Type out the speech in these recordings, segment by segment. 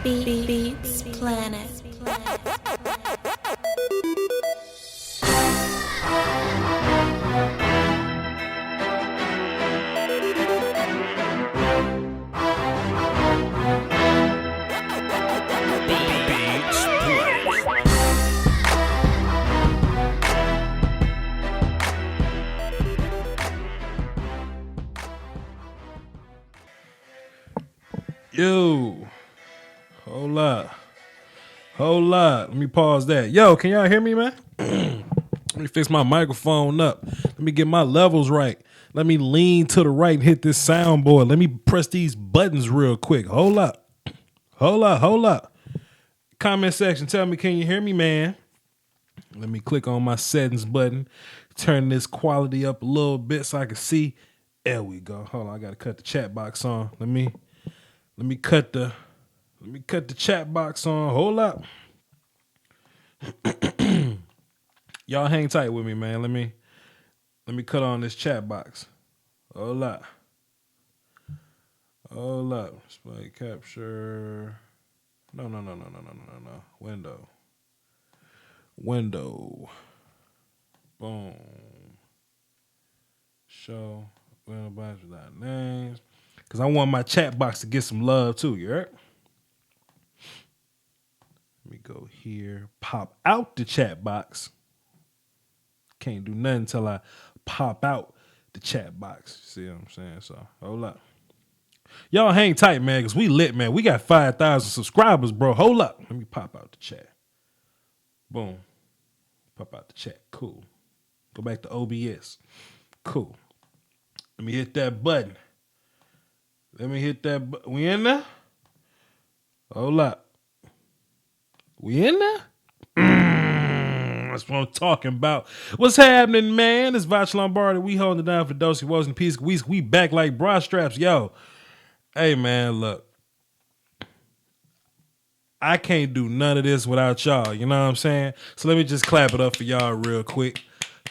Beats Planet. Yo, hold up. Let me pause that. Yo, can y'all hear me, man? Let me fix my microphone up. Let me get my levels right. Let me lean to the right and hit this soundboard. Let me press these buttons real quick. Hold up. Comment section, tell me, can you hear me, man? Let me click on my settings button. Turn this quality up a little bit so I can see. There we go. Hold on, I gotta cut the chat box on. Let me cut the chat box on. Hold up. Y'all hang tight with me, man. Let me cut on this chat box. Hold up. Display capture. No. Window. Boom. Show. Window box without names. Because I want my chat box to get some love too, you heard? Let me go here. Pop out the chat box. Can't do nothing until I pop out the chat box. See what I'm saying? So, hold up. Y'all hang tight, man, because we lit, man. We got 5,000 subscribers, bro. Hold up. Let me pop out the chat. Boom. Pop out the chat. Cool. Go back to OBS. Cool. Let me hit that button. We in there? Hold up. We in there? That's what I'm talking about. What's happening, man? It's Voch Lombardi. We holding it down for Dosey Woes and Peace. We back like bra straps. Yo. Hey, man, look. I can't do none of this without y'all. You know what I'm saying? So let me just clap it up for y'all real quick.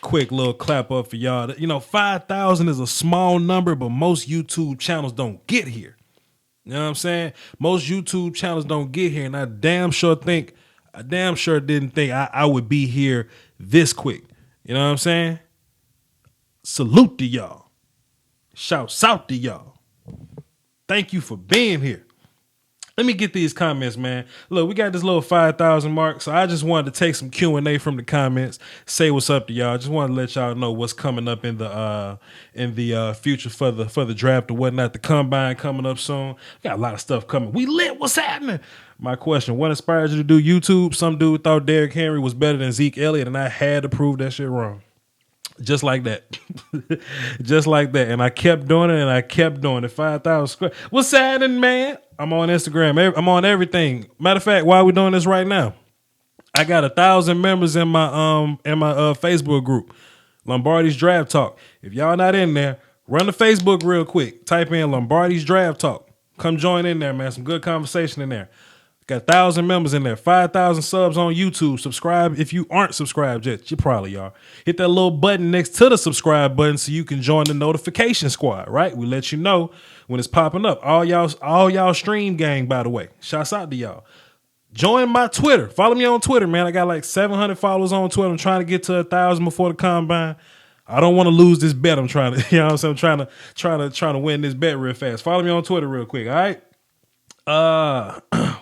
Quick little clap up for y'all. You know, 5,000 is a small number, but most YouTube channels don't get here. You know what I'm saying? Most YouTube channels don't get here, and I damn sure didn't think I would be here this quick. You know what I'm saying? Salute to y'all. Shouts out to y'all. Thank you for being here. Let me get these comments, man. Look, we got this little 5,000 mark, so I just wanted to take some Q&A from the comments, say what's up to y'all. I just wanted to let y'all know what's coming up in the future for the draft or whatnot. The combine coming up soon. Got a lot of stuff coming. We lit. What's happening? My question: what inspired you to do YouTube? Some dude thought Derrick Henry was better than Zeke Elliott, and I had to prove that shit wrong. Just like that. Just like that. And I kept doing it, 5,000 square. What's happening, man? I'm on Instagram. I'm on everything. Matter of fact, why are we doing this right now? I got 1,000 members in my Facebook group, Lombardi's Draft Talk. If y'all not in there, run to Facebook real quick. Type in Lombardi's Draft Talk. Come join in there, man. Some good conversation in there. Got 1,000 members in there, 5,000 subs on YouTube. Subscribe if you aren't subscribed yet. You probably are. Hit that little button next to the subscribe button so you can join the notification squad, right? We let you know when it's popping up. All y'all stream gang, by the way. Shouts out to y'all. Join my Twitter. Follow me on Twitter, man. I got like 700 followers on Twitter. I'm trying to get to 1,000 before the combine. I don't want to lose this bet. I'm trying to, you know what I'm saying? I'm trying to win this bet real fast. Follow me on Twitter real quick, all right?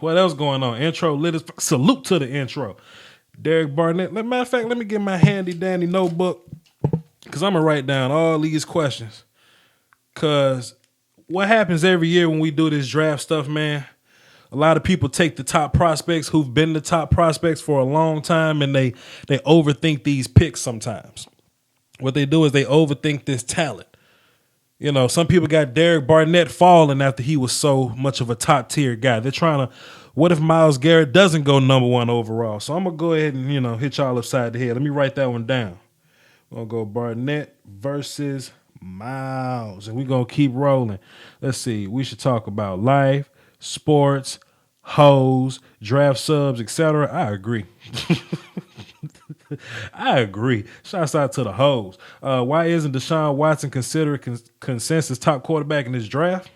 What else going on? Intro lit as salute to the intro. Derek Barnett. Matter of fact, let me get my handy dandy notebook because I'm gonna write down all these questions. Cause what happens every year when we do this draft stuff, man? A lot of people take the top prospects who've been the top prospects for a long time, and they overthink these picks sometimes. What they do is they overthink this talent. You know, some people got Derek Barnett falling after he was so much of a top tier guy. They're trying to, what if Myles Garrett doesn't go number one overall? So I'm going to go ahead and, hit y'all upside the head. Let me write that one down. We're going to go Barnett versus Myles, and we're going to keep rolling. Let's see. We should talk about life, sports, hoes, draft subs, etc. I agree. I agree. Shouts out to the hoes. Why isn't Deshaun Watson considered consensus top quarterback in this draft?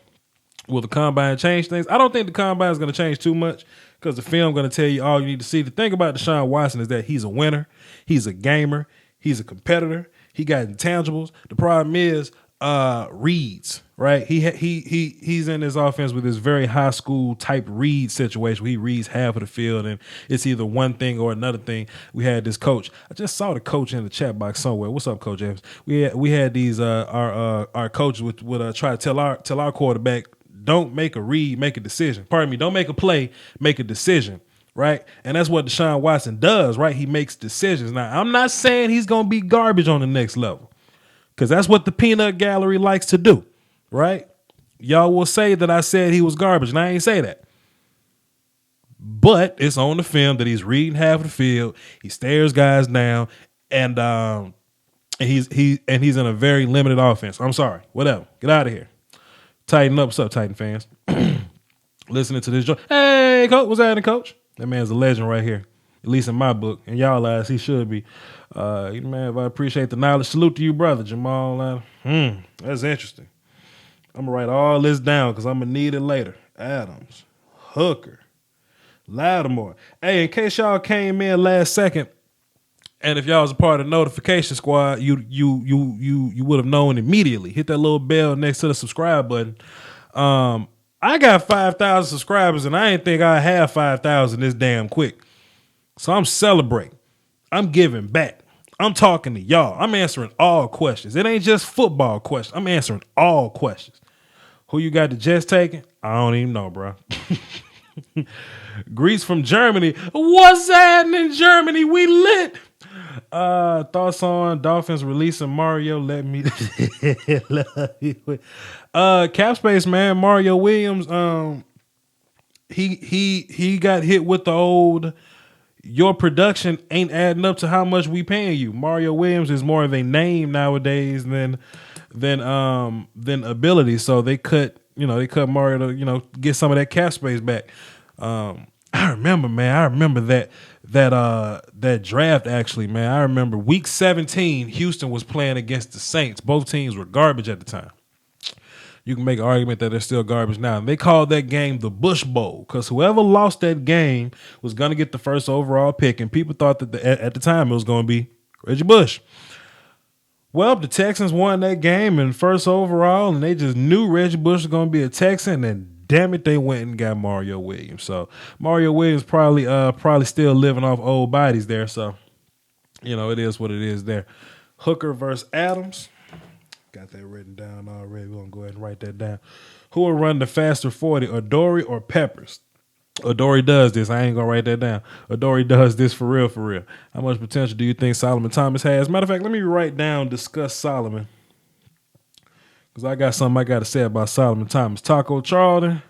Will the combine change things? I don't think the combine is going to change too much because the film going to tell you all you need to see. The thing about Deshaun Watson is that he's a winner. He's a gamer. He's a competitor. He got intangibles. The problem is reads, right? He's in his offense with this very high school type read situation where he reads half of the field and it's either one thing or another thing. We had this coach. I just saw the coach in the chat box somewhere. What's up, Coach Evans? We had these our coaches would try to tell our quarterback, don't make a read, make a decision. Pardon me, don't make a play, make a decision. Right? And that's what Deshaun Watson does, right? He makes decisions. Now, I'm not saying he's going to be garbage on the next level because that's what the peanut gallery likes to do, right? Y'all will say that I said he was garbage, and I ain't say that. But it's on the film that he's reading half of the field. He stares guys down, and he's in a very limited offense. I'm sorry. Whatever. Get out of here. Tighten up. What's up, Titan fans? Listening to this joke. Hey, Coach. What's happening, Coach? That man's a legend right here, at least in my book. In y'all eyes, he should be. Man, I appreciate the knowledge. Salute to you, brother, Jamal. That's interesting. I'm going to write all this down because I'm going to need it later. Adams, Hooker, Lattimore. Hey, in case y'all came in last second, and if y'all was a part of the notification squad, you would have known immediately. Hit that little bell next to the subscribe button. I got 5,000 subscribers, and I didn't think I'd have 5,000 this damn quick. So I'm celebrating. I'm giving back. I'm talking to y'all. I'm answering all questions. It ain't just football questions. I'm answering all questions. Who you got the Jets taking? I don't even know, bro. Greece from Germany. What's happening, Germany? We lit. Thoughts on Dolphins releasing Mario? Let me cap space, man. Mario Williams, he got hit with the old your production ain't adding up to how much we paying you. Mario Williams is more of a name nowadays than ability. So they cut Mario to, get some of that cap space back. I remember that draft actually, man. I remember week 17, Houston was playing against the Saints. Both teams were garbage at the time. You can make an argument that they're still garbage now. And they called that game the Bush Bowl because whoever lost that game was going to get the first overall pick, and people thought that at the time it was going to be Reggie Bush. Well, the Texans won that game and first overall, and they just knew Reggie Bush was going to be a Texan, and damn it, they went and got Mario Williams. So Mario Williams probably still living off old bodies there. So, it is what it is there. Hooker versus Adams. Got that written down already. We're going to go ahead and write that down. Who will run the faster 40, Adoree or Peppers? Adoree does this. I ain't going to write that down. Adoree does this for real, for real. How much potential do you think Solomon Thomas has? Matter of fact, let me write down, discuss Solomon. Because I got something I got to say about Solomon Thomas. Taco Charlton.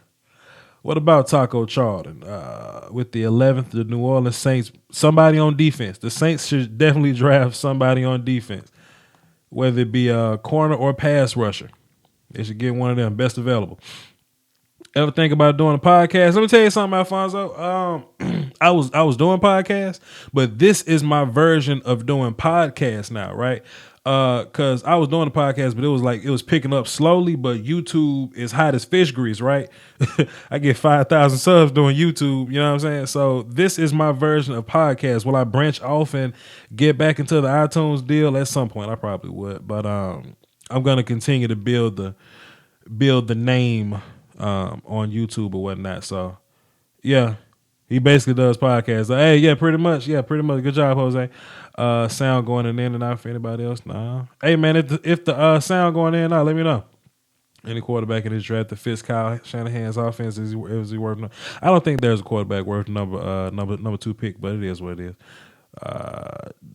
What about Taco Charlton? With the 11th, the New Orleans Saints, somebody on defense. The Saints should definitely draft somebody on defense, whether it be a corner or pass rusher. They should get one of them, best available. Ever think about doing a podcast? Let me tell you something, Alfonso. I was doing podcasts, but this is my version of doing podcasts now, right? Because I was doing a podcast, but it was picking up slowly, but YouTube is hot as fish grease, right? I get 5,000 subs doing YouTube, you know what I'm saying? So this is my version of podcast. Will I branch off and get back into the iTunes deal? At some point, I probably would, but I'm going to continue to build the name on YouTube or whatnot. So yeah, he basically does podcasts. Hey, yeah, pretty much. Good job, Jose. Sound going in and out for anybody else? Nah. Hey man, if the sound going in and out, let me know. Any quarterback in this draft that fits Kyle Shanahan's offense is he worth? I don't think there's a quarterback worth number 2 pick, but it is what it is.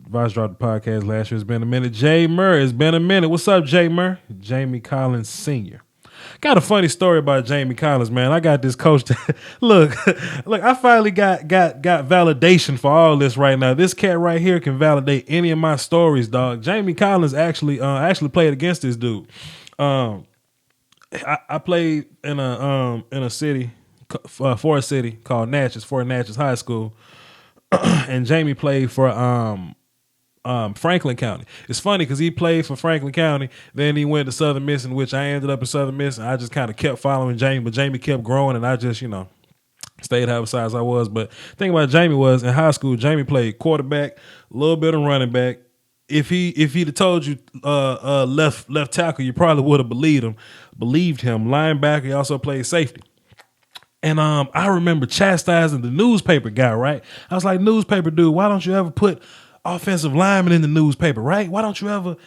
Voch dropped the podcast last year. It's been a minute. Jay Murr, it's been a minute. What's up, Jay Murr? Jamie Collins Sr. Got a funny story about Jamie Collins, man. I got this coach. Look, I finally got validation for all this right now. This cat right here can validate any of my stories, dog. Jamie Collins actually played against this dude. I played in a city, for a city called Natchez, Fort Natchez High School, and Jamie played for Franklin County. It's funny because he played for Franklin County, then he went to Southern Miss, in which I ended up in Southern Miss, and I just kind of kept following Jamie, but Jamie kept growing, and I just, stayed half the size I was. But the thing about Jamie was, in high school, Jamie played quarterback, a little bit of running back. If he'd have told you left tackle, you probably would have believed him. Linebacker, he also played safety. And I remember chastising the newspaper guy, right? I was like, newspaper dude, why don't you ever put offensive lineman in the newspaper, right? Why don't you ever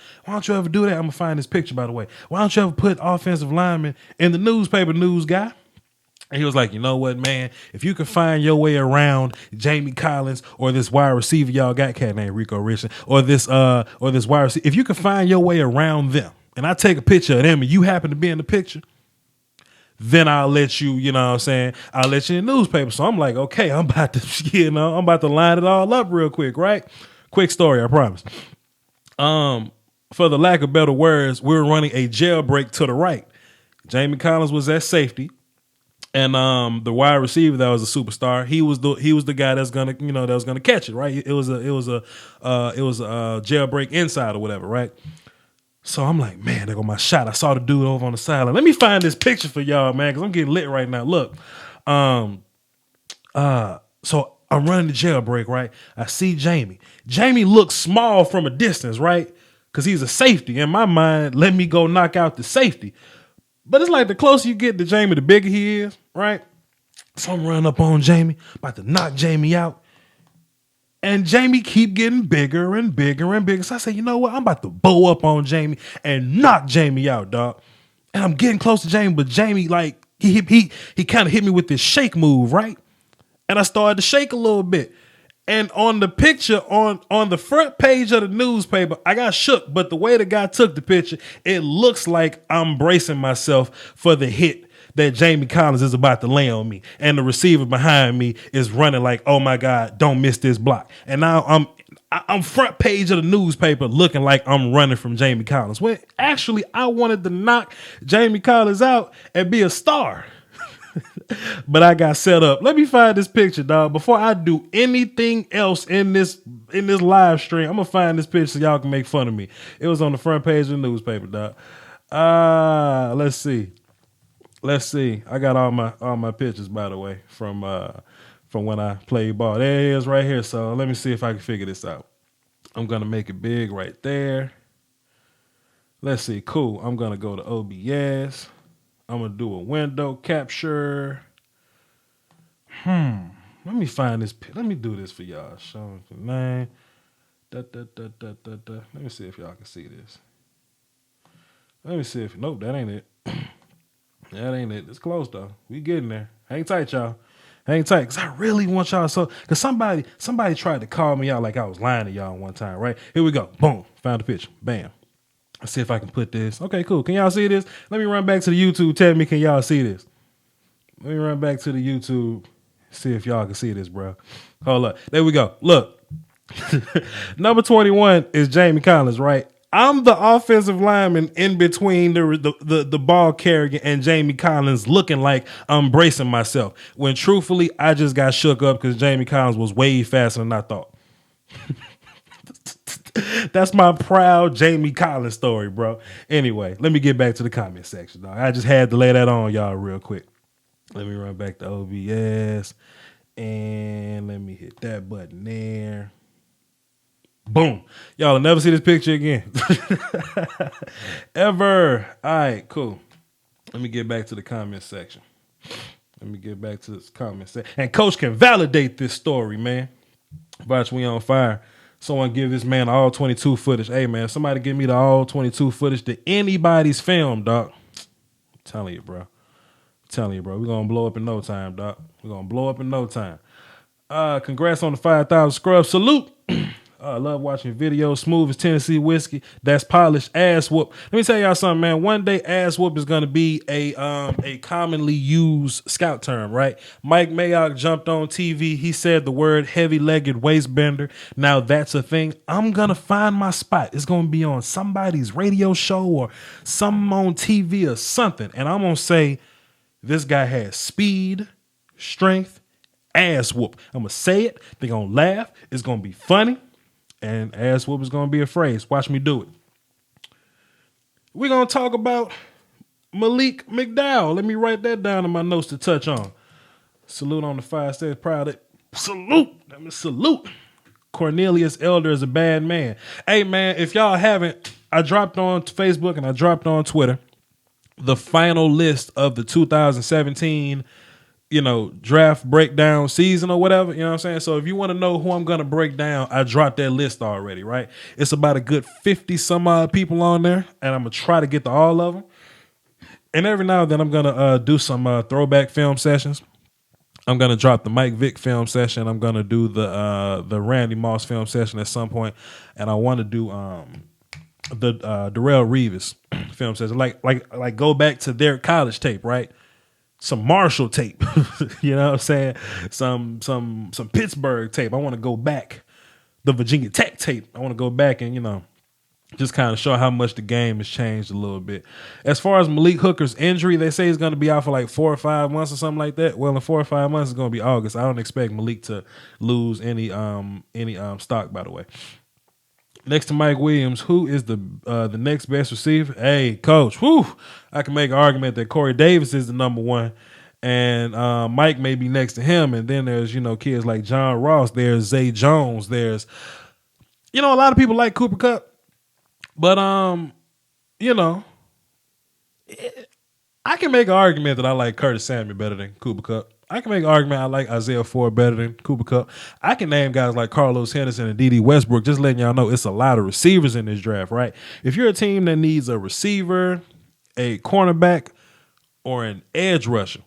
do that? I'm gonna find this picture, by the way. Why don't you ever put offensive lineman in the newspaper, news guy? And he was like, you know what, man? If you can find your way around Jamie Collins or this wide receiver y'all got, cat named Rico Richardson, or this wide receiver, if you can find your way around them, and I take a picture of them, and you happen to be in the picture, then I'll let you, you know what I'm saying? I'll let you in the newspaper. So I'm like, okay, I'm about to line it all up real quick, right? Quick story, I promise. For the lack of better words, we were running a jailbreak to the right. Jamie Collins was at safety. And the wide receiver that was a superstar, he was the guy that's gonna catch it, right? It was a jailbreak inside or whatever, right? So I'm like, man, there go my shot. I saw the dude over on the sideline. Let me find this picture for y'all, man, because I'm getting lit right now. Look, so I'm running the jailbreak, right? I see Jamie. Jamie looks small from a distance, right? Because he's a safety. In my mind, let me go knock out the safety. But it's like the closer you get to Jamie, the bigger he is, right? So I'm running up on Jamie, about to knock Jamie out. And Jamie keep getting bigger and bigger and bigger. So I said, you know what? I'm about to bow up on Jamie and knock Jamie out, dog. And I'm getting close to Jamie, but Jamie, like, he kind of hit me with this shake move, right? And I started to shake a little bit. And on the picture, on the front page of the newspaper, I got shook. But the way the guy took the picture, it looks like I'm bracing myself for the hit that Jamie Collins is about to lay on me. And the receiver behind me is running like, oh my God, don't miss this block. And now I'm front page of the newspaper looking like I'm running from Jamie Collins. When actually I wanted to knock Jamie Collins out and be a star. But I got set up. Let me find this picture, dog. Before I do anything else in this live stream, I'm gonna find this picture so y'all can make fun of me. It was on the front page of the newspaper, dog. Let's see. I got all my pictures, by the way, from when I played ball. There it is right here. So let me see if I can figure this out. I'm gonna make it big right there. Let's see. Cool. I'm gonna go to OBS. I'm going to do a window capture. Let me find this. Let me do this for y'all. Show the name. Let me see if y'all can see this. Let me see if, nope, that ain't it. That ain't it. It's close though. We getting there. Hang tight, y'all. Hang tight. Because I really want y'all. Because somebody tried to call me out like I was lying to y'all one time, right? Here we go. Boom. Found the picture. Bam. Let's see if I can put this. Okay, cool. Can y'all see this? Let me run back to the YouTube. Tell me, can y'all see this? Let me run back to the YouTube. See if y'all can see this, bro. Hold up. There we go. Look. Number 21 is Jamie Collins, right? I'm the offensive lineman in between the ball carrier and Jamie Collins, looking like I'm bracing myself. When truthfully, I just got shook up because Jamie Collins was way faster than I thought. That's my proud Jamie Collins story, bro. Anyway, let me get back to the comment section, dog. I just had to lay that on y'all real quick. Let me run back to OBS and let me hit that button there. Boom. Y'all will never see this picture again. Ever. All right, cool. Let me get back to the comment section. And Coach can validate this story, man. Watch, we on fire. Someone give this man all 22 footage. Hey, man, somebody give me the all 22 footage to anybody's film, dog. I'm telling you, bro. We're going to blow up in no time, dog. Congrats on the 5,000 scrubs. Salute. I love watching videos. Smooth as Tennessee whiskey. That's polished. Ass whoop. Let me tell y'all something, man. One day, ass whoop is going to be a commonly used scout term, right? Mike Mayock jumped on TV. He said the word heavy-legged waist bender. Now that's a thing. I'm going to find my spot. It's going to be on somebody's radio show or something on TV or something. And I'm going to say this guy has speed, strength, ass whoop. I'm going to say it. They're going to laugh. It's going to be funny. and ass whoop is going to be a phrase. Watch me do it. We're going to talk about Malik McDowell. Let me write that down in my notes to touch on. Salute on the 5 steps. Proud. Salute. Let me salute. Cornelius Elder is a bad man. Hey, man, if y'all haven't, I dropped on Facebook and I dropped on Twitter the final list of the 2017, draft breakdown season or whatever. You know what I'm saying? So if you want to know who I'm going to break down, I dropped that list already, right? It's about a good 50 some odd people on there, and I'm going to try to get to all of them. And every now and then I'm going to do some throwback film sessions. I'm going to drop the Mike Vick film session. I'm going to do the Randy Moss film session at some point. And I want to do the Darrelle Revis film session. Like go back to their college tape, right? Some Marshall tape. You know what I'm saying? Some Pittsburgh tape. I want to go back. The Virginia Tech tape. I want to go back and, just kind of show how much the game has changed a little bit. As far as Malik Hooker's injury, they say he's going to be out for like 4 or 5 months or something like that. Well, in 4 or 5 months, it's going to be August. I don't expect Malik to lose any stock, by the way. Next to Mike Williams, who is the next best receiver? Hey, coach, I can make an argument that Corey Davis is the number one, and Mike may be next to him. And then there's, kids like John Ross. There's Zay Jones. There's, a lot of people like Cooper Kupp. But, I can make an argument that I like Curtis Samuel better than Cooper Kupp. I can make an argument I like Isaiah Ford better than Cooper Kupp. I can name guys like Carlos Henderson and D.D. Westbrook, just letting y'all know it's a lot of receivers in this draft, right? If you're a team that needs a receiver, a cornerback, or an edge rusher,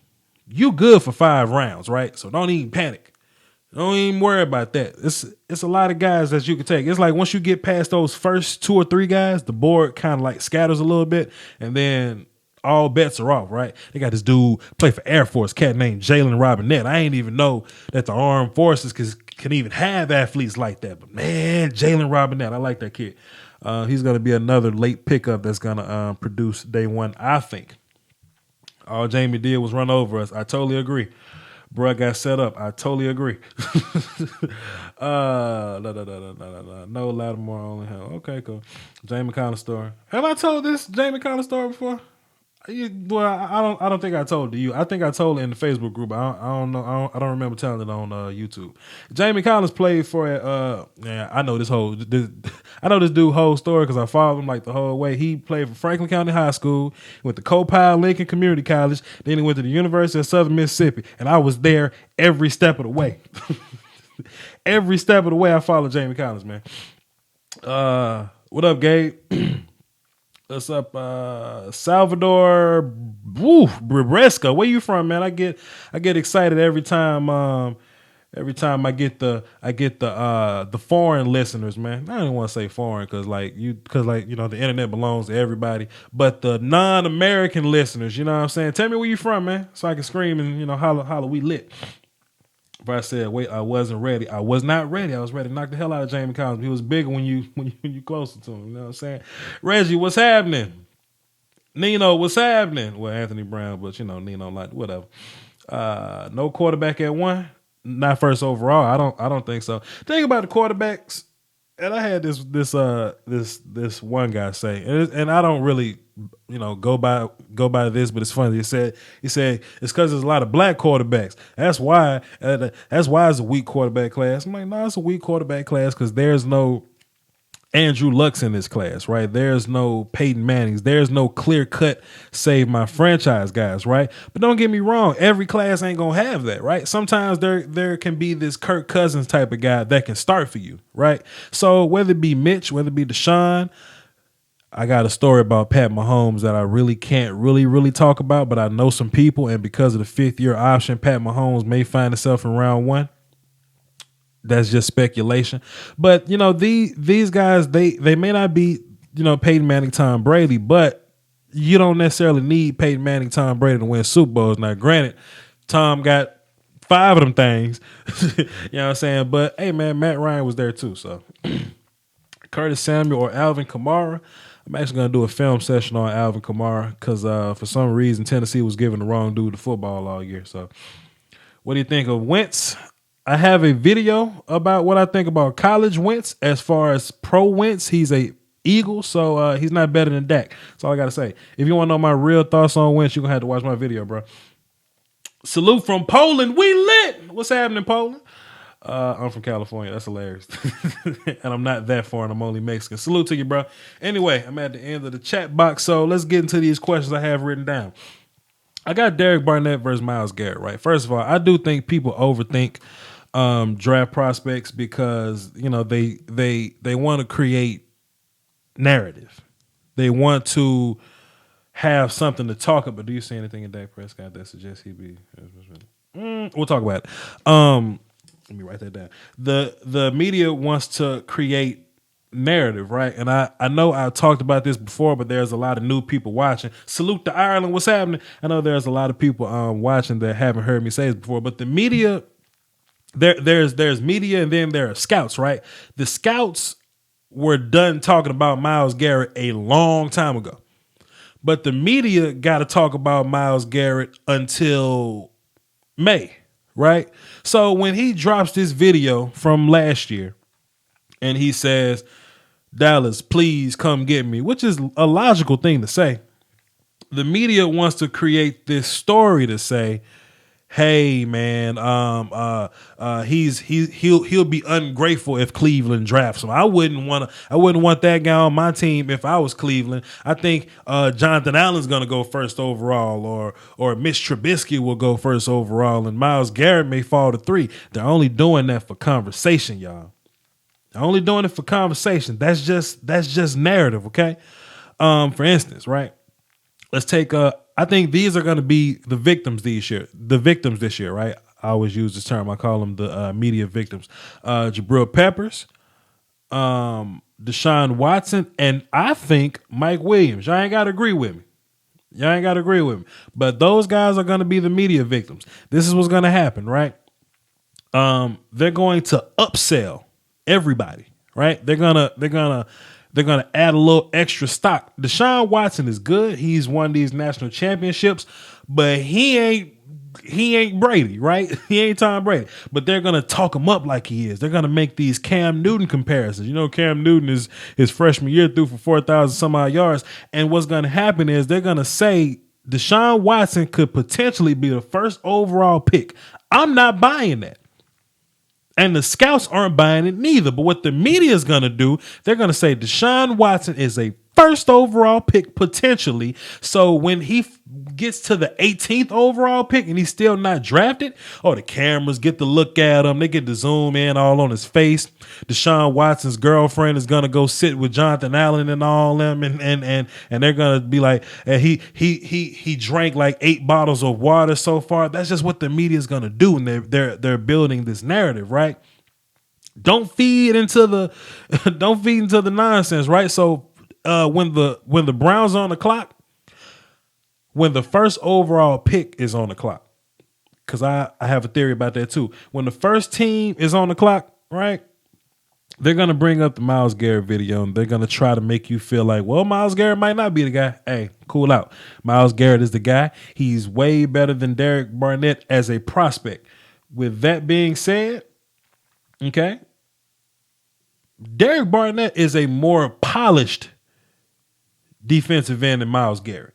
you good for 5 rounds, right? So don't even panic. Don't even worry about that. It's a lot of guys that you can take. It's like once you get past those first 2 or 3 guys, the board kind of like scatters a little bit, and then all bets are off, right? They got this dude play for Air Force, cat named Jalen Robinette. I ain't even know that the armed forces can even have athletes like that. But man, Jalen Robinette, I like that kid. He's going to be another late pickup that's going to produce day one, I think. All Jamie did was run over us. I totally agree. Bro, I got set up. I totally agree. No, Lattimore only hell. Okay, cool. Jamie Conner story. Have I told this Jamie Conner story before? Well, I don't think I told it to you. I think I told it in the Facebook group. I don't know. I don't remember telling it on YouTube. Jamie Collins played for I know this I know this dude's whole story because I followed him like the whole way. He played for Franklin County High School, went to Copile Lincoln Community College, then he went to the University of Southern Mississippi, and I was there every step of the way. Every step of the way, I followed Jamie Collins, man. What up, Gabe? What's up, Salvador Brebresca? Where you from, man? I get excited every time I get the foreign listeners, man. I don't want to say foreign because the internet belongs to everybody, but the non-American listeners, you know what I'm saying? Tell me where you from, man, so I can scream and holla we lit. If I said wait, I wasn't ready. I was not ready. I was ready to knock the hell out of Jamie Collins. He was bigger when you closer to him. You know what I'm saying? Reggie, what's happening? Nino, what's happening? Well, Anthony Brown, but Nino, like whatever. No quarterback at 1. Not first overall. I don't think so. Think about the quarterbacks, and I had this one guy say, and I don't really go by this, but it's funny. He said it's because there's a lot of black quarterbacks. That's why it's a weak quarterback class. I'm like, no, it's a weak quarterback class because there's no Andrew Luck's in this class, right? There's no Peyton Manning's. There's no clear-cut save my franchise guys, right? But don't get me wrong, every class ain't gonna have that, right? Sometimes there can be this Kirk Cousins type of guy that can start for you, right? So whether it be Mitch, whether it be Deshaun, I got a story about Pat Mahomes that I really can't really talk about, but I know some people, and because of the 5th-year option, Pat Mahomes may find himself in round 1. That's just speculation. But, these guys, they may not be, Peyton Manning, Tom Brady, but you don't necessarily need Peyton Manning, Tom Brady to win Super Bowls. Now, granted, Tom got 5 of them things. You know what I'm saying? But, hey, man, Matt Ryan was there too. So, Curtis Samuel or Alvin Kamara. I'm actually going to do a film session on Alvin Kamara because for some reason Tennessee was giving the wrong dude the football all year. So, what do you think of Wentz? I have a video about what I think about college Wentz. As far as pro Wentz, he's a Eagle, so he's not better than Dak. That's all I got to say. If you want to know my real thoughts on Wentz, you're going to have to watch my video, bro. Salute from Poland. We lit. What's happening, Poland? I'm from California. That's hilarious. And I'm not that foreign. I'm only Mexican. Salute to you, bro. Anyway, I'm at the end of the chat box, so let's get into these questions I have written down. I got Derek Barnett versus Myles Garrett, right? First of all, I do think people overthink draft prospects because, you know, they want to create narrative. They want to have something to talk about. Do you see anything in Dak Prescott that suggests he'd be? We'll talk about it. Let me write that down. The media wants to create narrative, right? And I know I talked about this before, but there's a lot of new people watching. Salute to Ireland. What's happening? I know there's a lot of people watching that haven't heard me say this before, but the media, there's media and then there are scouts, right? The scouts were done talking about Myles Garrett a long time ago. But the media got to talk about Myles Garrett until May, right? So when he drops this video from last year and he says, Dallas, please come get me, which is a logical thing to say, the media wants to create this story to say, hey man, he'll be ungrateful if Cleveland drafts him. I wouldn't want that guy on my team if I was Cleveland. I think Jonathan Allen's gonna go first overall, or Mitch Trubisky will go first overall, and Myles Garrett may fall to 3. They're only doing that for conversation, y'all. They're only doing it for conversation. That's just narrative, okay? For instance, right? Let's take I think these are going to be the victims this year. The victims this year, right? I always use this term. I call them the media victims. Jabril Peppers, Deshaun Watson, and I think Mike Williams. Y'all ain't got to agree with me. But those guys are going to be the media victims. This is what's going to happen, right? They're going to upsell everybody, right? They're gonna add a little extra stock. Deshaun Watson is good. He's won these national championships, but he ain't Brady, right? He ain't Tom Brady. But they're gonna talk him up like he is. They're gonna make these Cam Newton comparisons. You know, Cam Newton is his freshman year threw for 4,000 some odd yards. And what's gonna happen is they're gonna say Deshaun Watson could potentially be the first overall pick. I'm not buying that. And the scouts aren't buying it neither. But what the media is going to do, they're going to say Deshaun Watson is a first overall pick potentially. So when he gets to the 18th overall pick and he's still not drafted, the cameras get to look at him. They get to zoom in all on his face. Deshaun Watson's girlfriend is going to go sit with Jonathan Allen and all them. And they're going to be like, he drank like 8 bottles of water so far. That's just what the media is going to do. And they're building this narrative, right? Don't feed into the nonsense, right? So when the Browns are on the clock, when the first overall pick is on the clock, because I have a theory about that too. When the first team is on the clock, right, they're going to bring up the Myles Garrett video and they're going to try to make you feel like, well, Myles Garrett might not be the guy. Hey, cool out. Myles Garrett is the guy. He's way better than Derek Barnett as a prospect. With that being said, okay, Derek Barnett is a more polished defensive end than Myles Garrett.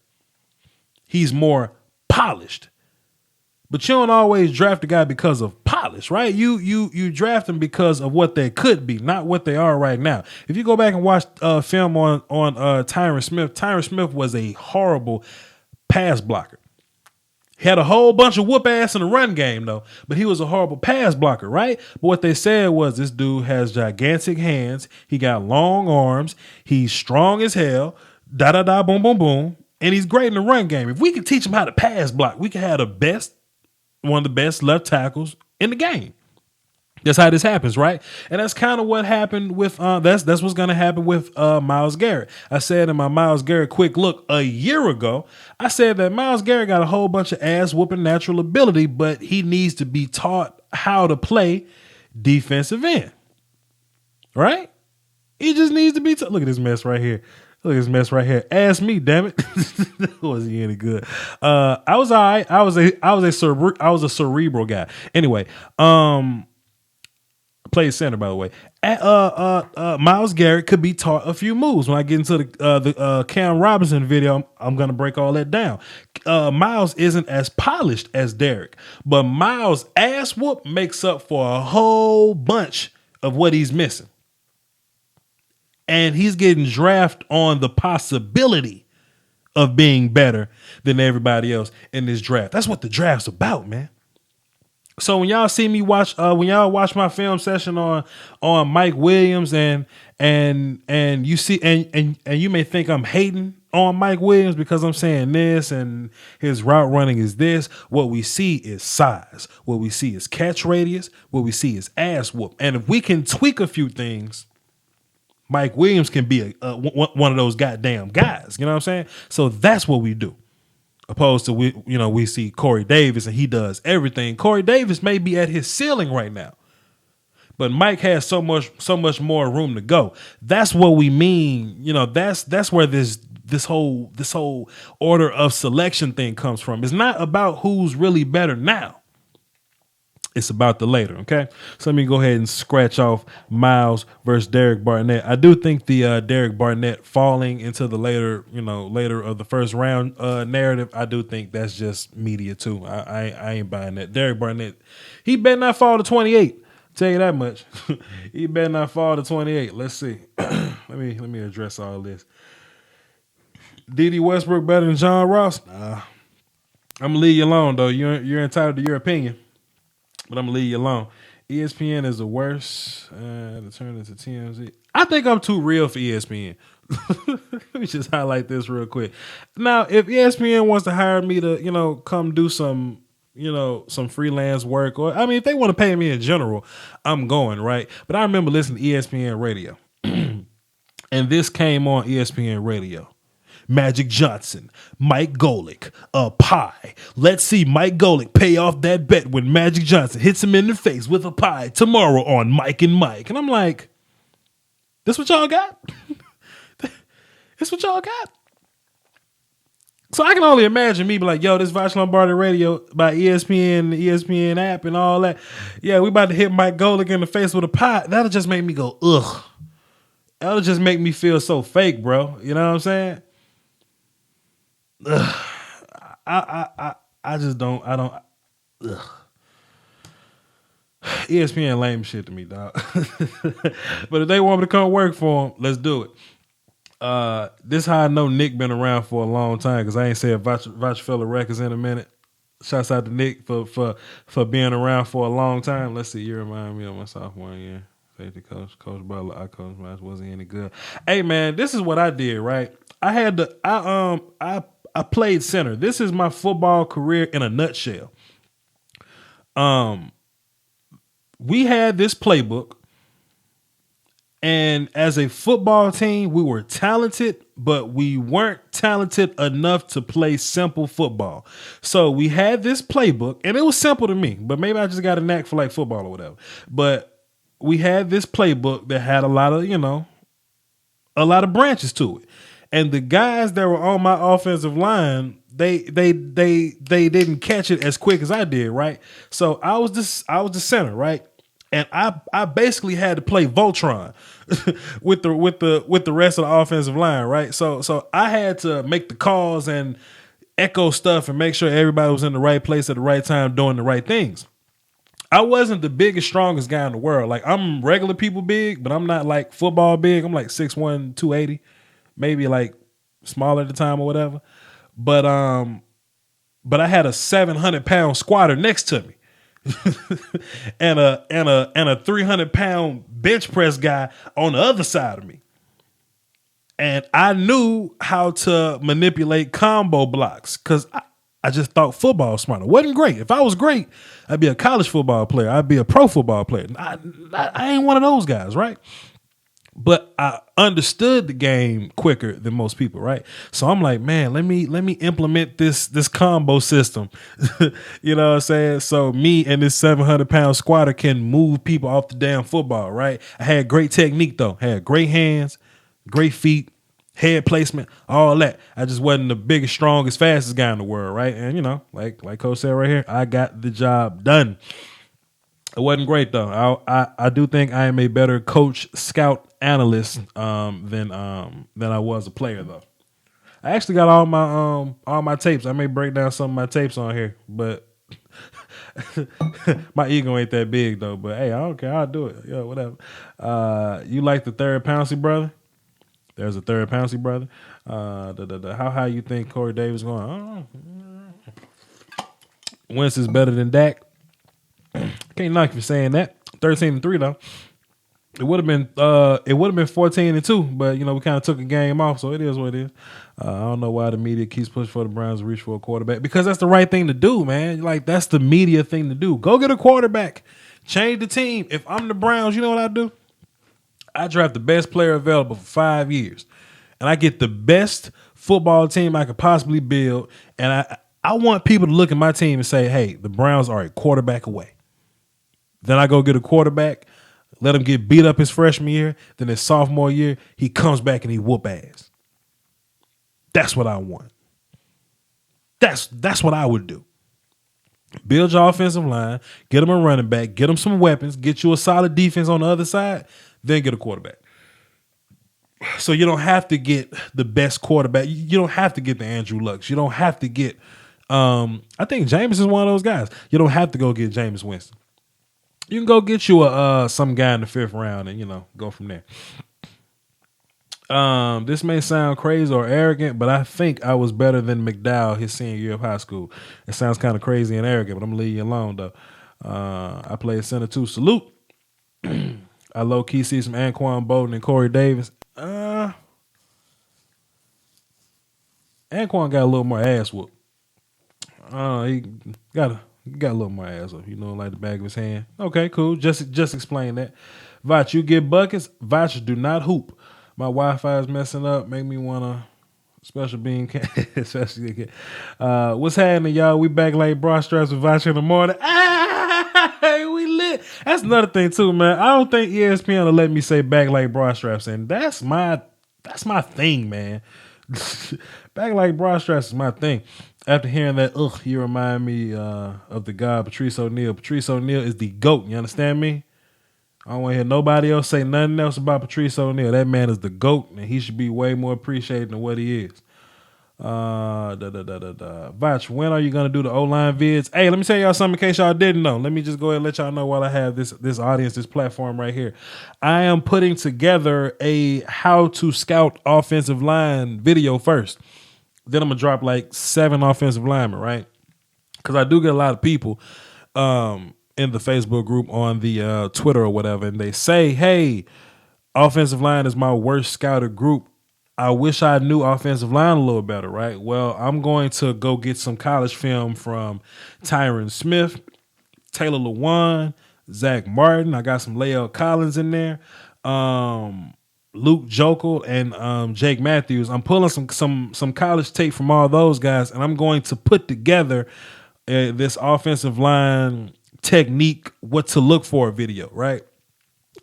He's more polished. But you don't always draft a guy because of polish, right? You draft them because of what they could be, not what they are right now. If you go back and watch film on Tyron Smith was a horrible pass blocker. He had a whole bunch of whoop ass in the run game, though, but he was a horrible pass blocker, right? But what they said was this dude has gigantic hands. He got long arms. He's strong as hell. Da-da-da, boom, boom, boom. And he's great in the run game. If we could teach him how to pass block, we could have one of the best left tackles in the game. That's how this happens, right? And that's kind of what happened with that's what's going to happen with Myles Garrett. I said in my Myles Garrett quick look a year ago, I said that Myles Garrett got a whole bunch of ass whooping natural ability, but he needs to be taught how to play defensive end. Right? He just needs to be taught. Look at this mess right here. Look at this mess right here. Ask me, damn it. Was he any good? I was all right. I was a cerebral guy. Anyway, Plays center, by the way. Myles Garrett could be taught a few moves. When I get into the Cam Robinson video, I'm going to break all that down. Myles isn't as polished as Derek, but Myles' ass whoop makes up for a whole bunch of what he's missing. And he's getting drafted on the possibility of being better than everybody else in this draft. That's what the draft's about, man. So when y'all see me watch, when y'all watch my film session on Mike Williams and you see and you may think I'm hating on Mike Williams because I'm saying this and his route running is this. What we see is size. What we see is catch radius. What we see is ass whoop. And if we can tweak a few things, Mike Williams can be one of those goddamn guys. You know what I'm saying? So that's what we do. Opposed to we see Corey Davis and he does everything. Corey Davis may be at his ceiling right now, but Mike has so much more room to go. That's what we mean. That's where this whole order of selection thing comes from. It's not about who's really better now. It's about the later, okay? So let me go ahead and scratch off Myles versus Derek Barnett. I do think the Derek Barnett falling into the later of the first round narrative, I do think that's just media too. I ain't buying that. Derek Barnett, he better not fall to 28. Tell you that much. He better not fall to 28. Let's see. let me address all this. D.D. Westbrook better than John Ross? Nah. I'm gonna leave you alone though. You're entitled to your opinion. But I'm going to leave you alone. ESPN is the worst to turn into TMZ. I think I'm too real for ESPN. Let me just highlight this real quick. Now, if ESPN wants to hire me to, come do some freelance work, or if they want to pay me in general, I'm going, right? But I remember listening to ESPN radio. And this came on ESPN radio. Magic Johnson, Mike Golick, a pie. Let's see Mike Golick pay off that bet when Magic Johnson hits him in the face with a pie tomorrow on Mike and Mike. And I'm like, this what y'all got? This what y'all got? So I can only imagine me be like, yo, this Voch Lombardi radio by ESPN, the ESPN app and all that. Yeah, we about to hit Mike Golick in the face with a pie. That'll just make me go, ugh. That'll just make me feel so fake, bro. You know what I'm saying? I just don't. ESPN lame shit to me, dog. But if they want me to come work for them, let's do it. This how I know Nick been around for a long time, because I ain't said Vachfella Records in a minute. Shouts out to Nick for being around for a long time. Let's see, you remind me of my sophomore year. Safety coach Butler, I coached match, wasn't any good. Hey man, this is what I did, right? I played center. This is my football career in a nutshell. We had this playbook, and as a football team, we were talented, but we weren't talented enough to play simple football. So we had this playbook, and it was simple to me, but maybe I just got a knack for like football or whatever. But we had this playbook that had a lot of branches to it. And the guys that were on my offensive line, they didn't catch it as quick as I did, right? So I was the center, right? And I basically had to play Voltron with the rest of the offensive line, right? So I had to make the calls and echo stuff and make sure everybody was in the right place at the right time doing the right things. I wasn't the biggest, strongest guy in the world. Like, I'm regular people big, but I'm not like football big. I'm like 6'1", 280, maybe like smaller at the time or whatever. But I had a 700-pound squatter next to me. and a 300-pound bench press guy on the other side of me. And I knew how to manipulate combo blocks because I just thought football was smart. It wasn't great. If I was great, I'd be a college football player. I'd be a pro football player. I ain't one of those guys, right? But I understood the game quicker than most people, right? So I'm like, man, let me implement this combo system. You know what I'm saying? So me and this 700-pound squatter can move people off the damn football, right? I had great technique though. I had great hands, great feet, head placement, all that. I just wasn't the biggest, strongest, fastest guy in the world, right? And like Coach said right here, I got the job done. It wasn't great though. I do think I am a better coach, scout, analyst than I was a player though. I actually got all my tapes. I may break down some of my tapes on here, but my ego ain't that big though. But hey, I don't care. I'll do it. Yeah, whatever. You like the third Pouncey brother? There's a third Pouncey brother. How high you think Corey Davis going? I don't know. Wentz is better than Dak. Can't knock you for saying that. 13-3 though. It would have been 14-2, but we kind of took a game off, so it is what it is. I don't know why the media keeps pushing for the Browns to reach for a quarterback, because that's the right thing to do, man. Like, that's the media thing to do. Go get a quarterback. Change the team. If I'm the Browns, you know what I do? I draft the best player available for 5 years, and I get the best football team I could possibly build, and I want people to look at my team and say, hey, the Browns are a quarterback away. Then I go get a quarterback, let him get beat up his freshman year. Then his sophomore year, he comes back and he whoop ass. That's what I want. That's what I would do. Build your offensive line, get him a running back, get him some weapons, get you a solid defense on the other side, then get a quarterback. So you don't have to get the best quarterback. You don't have to get the Andrew Lucks. You don't have to get I think Jameis is one of those guys. You don't have to go get Jameis Winston. You can go get you some guy in the 5th round and, go from there. This may sound crazy or arrogant, but I think I was better than McDowell his senior year of high school. It sounds kind of crazy and arrogant, but I'm going to leave you alone, though. I played center too. Salute. I low-key see some Anquan Bolden and Corey Davis. Anquan got a little more ass whoop. He got a little more ass up, like the back of his hand. Okay, cool. Just explain that. Voch, you get buckets. Voch, do not hoop. My Wi-Fi is messing up. Make me want a special beam. Especially, what's happening, y'all? We back like bra straps with Voch in the morning. Hey, we lit. That's another thing too, man. I don't think ESPN will let me say back like bra straps, and that's my thing, man. Back like bra straps is my thing. After hearing that, you remind me of the guy Patrice O'Neal. Patrice O'Neal is the GOAT. You understand me? I don't want to hear nobody else say nothing else about Patrice O'Neal. That man is the GOAT, and he should be way more appreciated than what he is. Voch, when are you going to do the O-line vids? Hey, let me tell y'all something in case y'all didn't know. Let me just go ahead and let y'all know while I have this audience, this platform right here. I am putting together a how to scout offensive line video first. Then I'm going to drop like 7 offensive linemen, right? Because I do get a lot of people in the Facebook group, on the Twitter or whatever, and they say, hey, offensive line is my worst scouted group. I wish I knew offensive line a little better, right? Well, I'm going to go get some college film from Tyron Smith, Taylor Lewan, Zach Martin. I got some Lael Collins in there. Luke Jokel and Jake Matthews. I'm pulling some college tape from all those guys, and I'm going to put together this offensive line technique, what to look for video, right?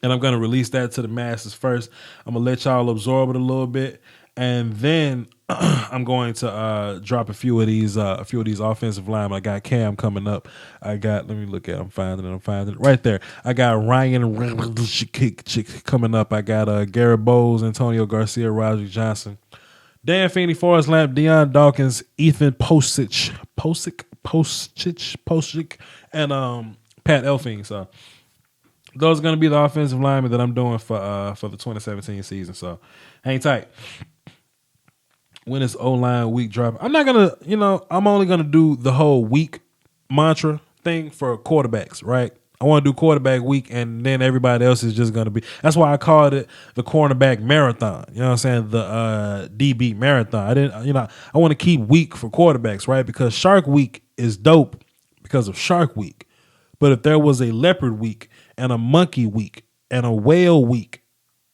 And I'm going to release that to the masses first. I'm going to let y'all absorb it a little bit, and then I'm going to drop a few of these offensive linemen. I got Cam coming up. I got, let me look at it. I'm finding it right there. I got Ryan coming up. I got Garrett Bowles, Antonio Garcia, Roger Johnson, Dan Feeney, Forrest Lamp, Deion Dawkins, Ethan Posich, and Pat Elfing. So those are going to be the offensive linemen that I'm doing for the 2017 season. So hang tight. When is O-line week drop? I'm not going to, I'm only going to do the whole week mantra thing for quarterbacks, right? I want to do quarterback week, and then everybody else is just going to be. That's why I called it the cornerback marathon. You know what I'm saying? The DB marathon. I didn't, I want to keep week for quarterbacks, right? Because Shark Week is dope because of Shark Week. But if there was a leopard week and a monkey week and a whale week,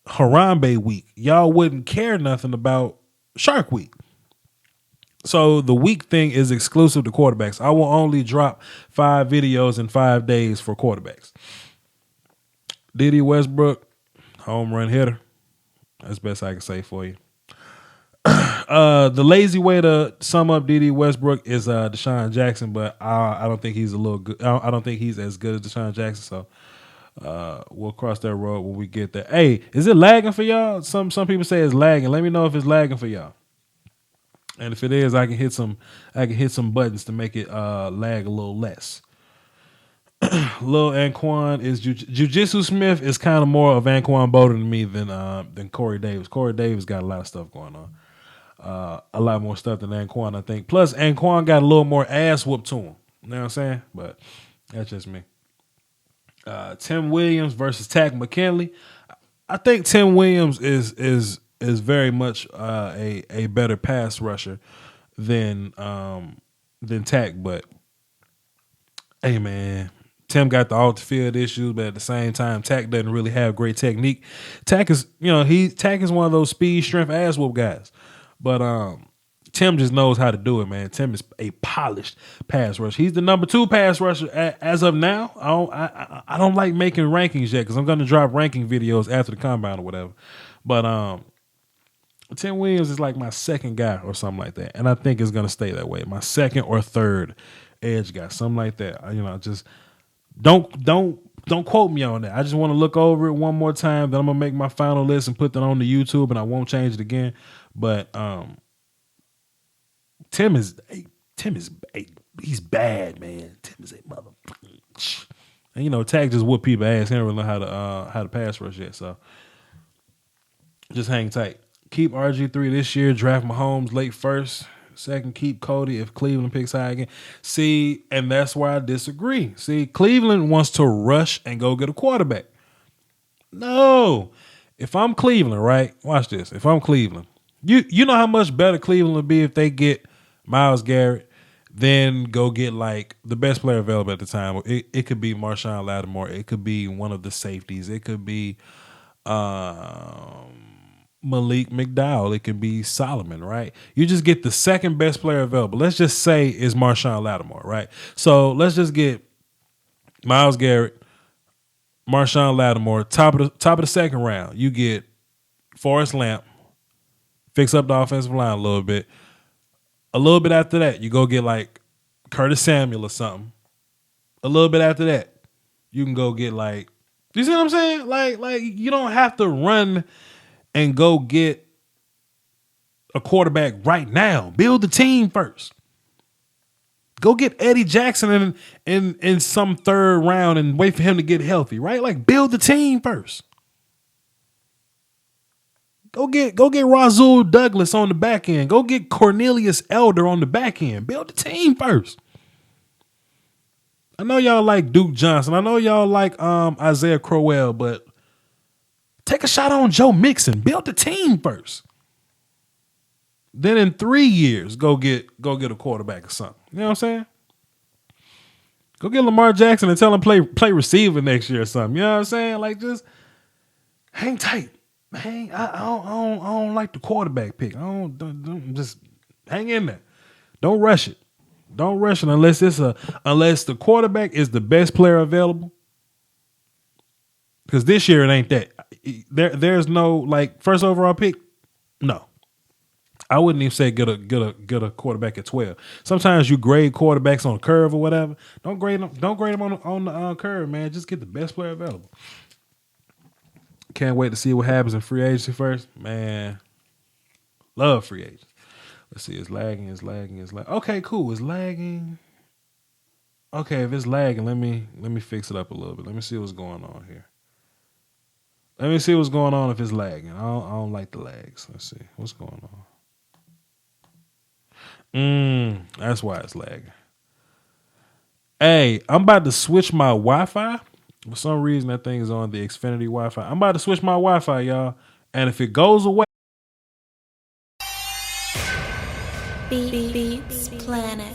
Harambe week, y'all wouldn't care nothing about Shark Week. So the week thing is exclusive to quarterbacks. I will only drop 5 videos in 5 days for quarterbacks. Diddy Westbrook, home run hitter. That's the best I can say for you. The lazy way to sum up D.D. Westbrook is Deshaun Jackson, but I don't think he's a little good. I don't think he's as good as Deshaun Jackson. So we'll cross that road when we get there. Hey, is it lagging for y'all? Some people say it's lagging. Let me know if it's lagging for y'all. And if it is, I can hit some buttons to make it lag a little less. Lil Anquan is Jujitsu Smith is kind of more of Anquan Bolden to me than Corey Davis. Corey Davis got a lot of stuff going on. A lot more stuff than Anquan, I think. Plus, Anquan got a little more ass whooped to him. You know what I'm saying? But that's just me. Tim Williams versus Tack McKinley. I think Tim Williams is very much a better pass rusher than Tack. But hey, man, Tim got the off the field issues, but at the same time, Tack doesn't really have great technique. Tack is one of those speed, strength, ass whoop guys. But Tim just knows how to do it, man. Tim is a polished pass rusher. He's the number 2 pass rusher as of now. I don't like making rankings yet because I'm going to drop ranking videos after the combine or whatever. But Tim Williams is like my second guy or something like that, and I think it's going to stay that way. My second or third edge guy, something like that. Just don't quote me on that. I just want to look over it one more time. Then I'm gonna make my final list and put that on the YouTube, and I won't change it again. But Tim is he's bad, man. Tim is a motherfucker. And Tag just whoop people ass. He don't really know how to pass rush yet. So just hang tight. Keep RG3 this year. Draft Mahomes late first. Second, keep Cody if Cleveland picks high again. See, and that's why I disagree. See, Cleveland wants to rush and go get a quarterback. No. If I'm Cleveland, right? Watch this. If I'm Cleveland, you know how much better Cleveland would be if they get Myles Garrett, then go get like the best player available at the time. It could be Marshawn Lattimore. It could be one of the safeties. It could be Malik McDowell. It can be Solomon, right? You just get the second best player available. Let's just say is Marshawn Lattimore, right? So let's just get Myles Garrett, Marshawn Lattimore, top of the second round. You get Forrest Lamp, fix up the offensive line a little bit. A little bit after that, you go get like Curtis Samuel or something. A little bit after that, you can go get like, you see what I'm saying? Like you don't have to run and go get a quarterback right now. Build the team first. Go get Eddie Jackson in some third round and wait for him to get healthy, right? Like build the team first. Go get Razul Douglas on the back end. Go get Cornelius Elder on the back end. Build the team first. I know y'all like Duke Johnson. I know y'all like Isaiah Crowell, but take a shot on Joe Mixon. Build the team first. Then in 3 years, go get a quarterback or something. You know what I'm saying? Go get Lamar Jackson and tell him play receiver next year or something. You know what I'm saying? Like just hang tight. I don't like the quarterback pick. Don't just hang in there. Don't rush it. Don't rush it unless the quarterback is the best player available. Because this year it ain't that. There's no like first overall pick. No, I wouldn't even say get a quarterback at 12. Sometimes you grade quarterbacks on a curve or whatever. Don't grade them on the curve, man. Just get the best player available. Can't wait to see what happens in free agency first, man. Love free agents. Let's see, it's lagging. Okay, cool. It's lagging. Okay, if it's lagging, let me fix it up a little bit. Let me see what's going on here. Let me see what's going on if it's lagging. I don't like the lags. Let's see. What's going on? That's why it's lagging. Hey, I'm about to switch my Wi-Fi. For some reason, that thing is on the Xfinity Wi-Fi. I'm about to switch my Wi-Fi, y'all. And if it goes away... Beats Planet.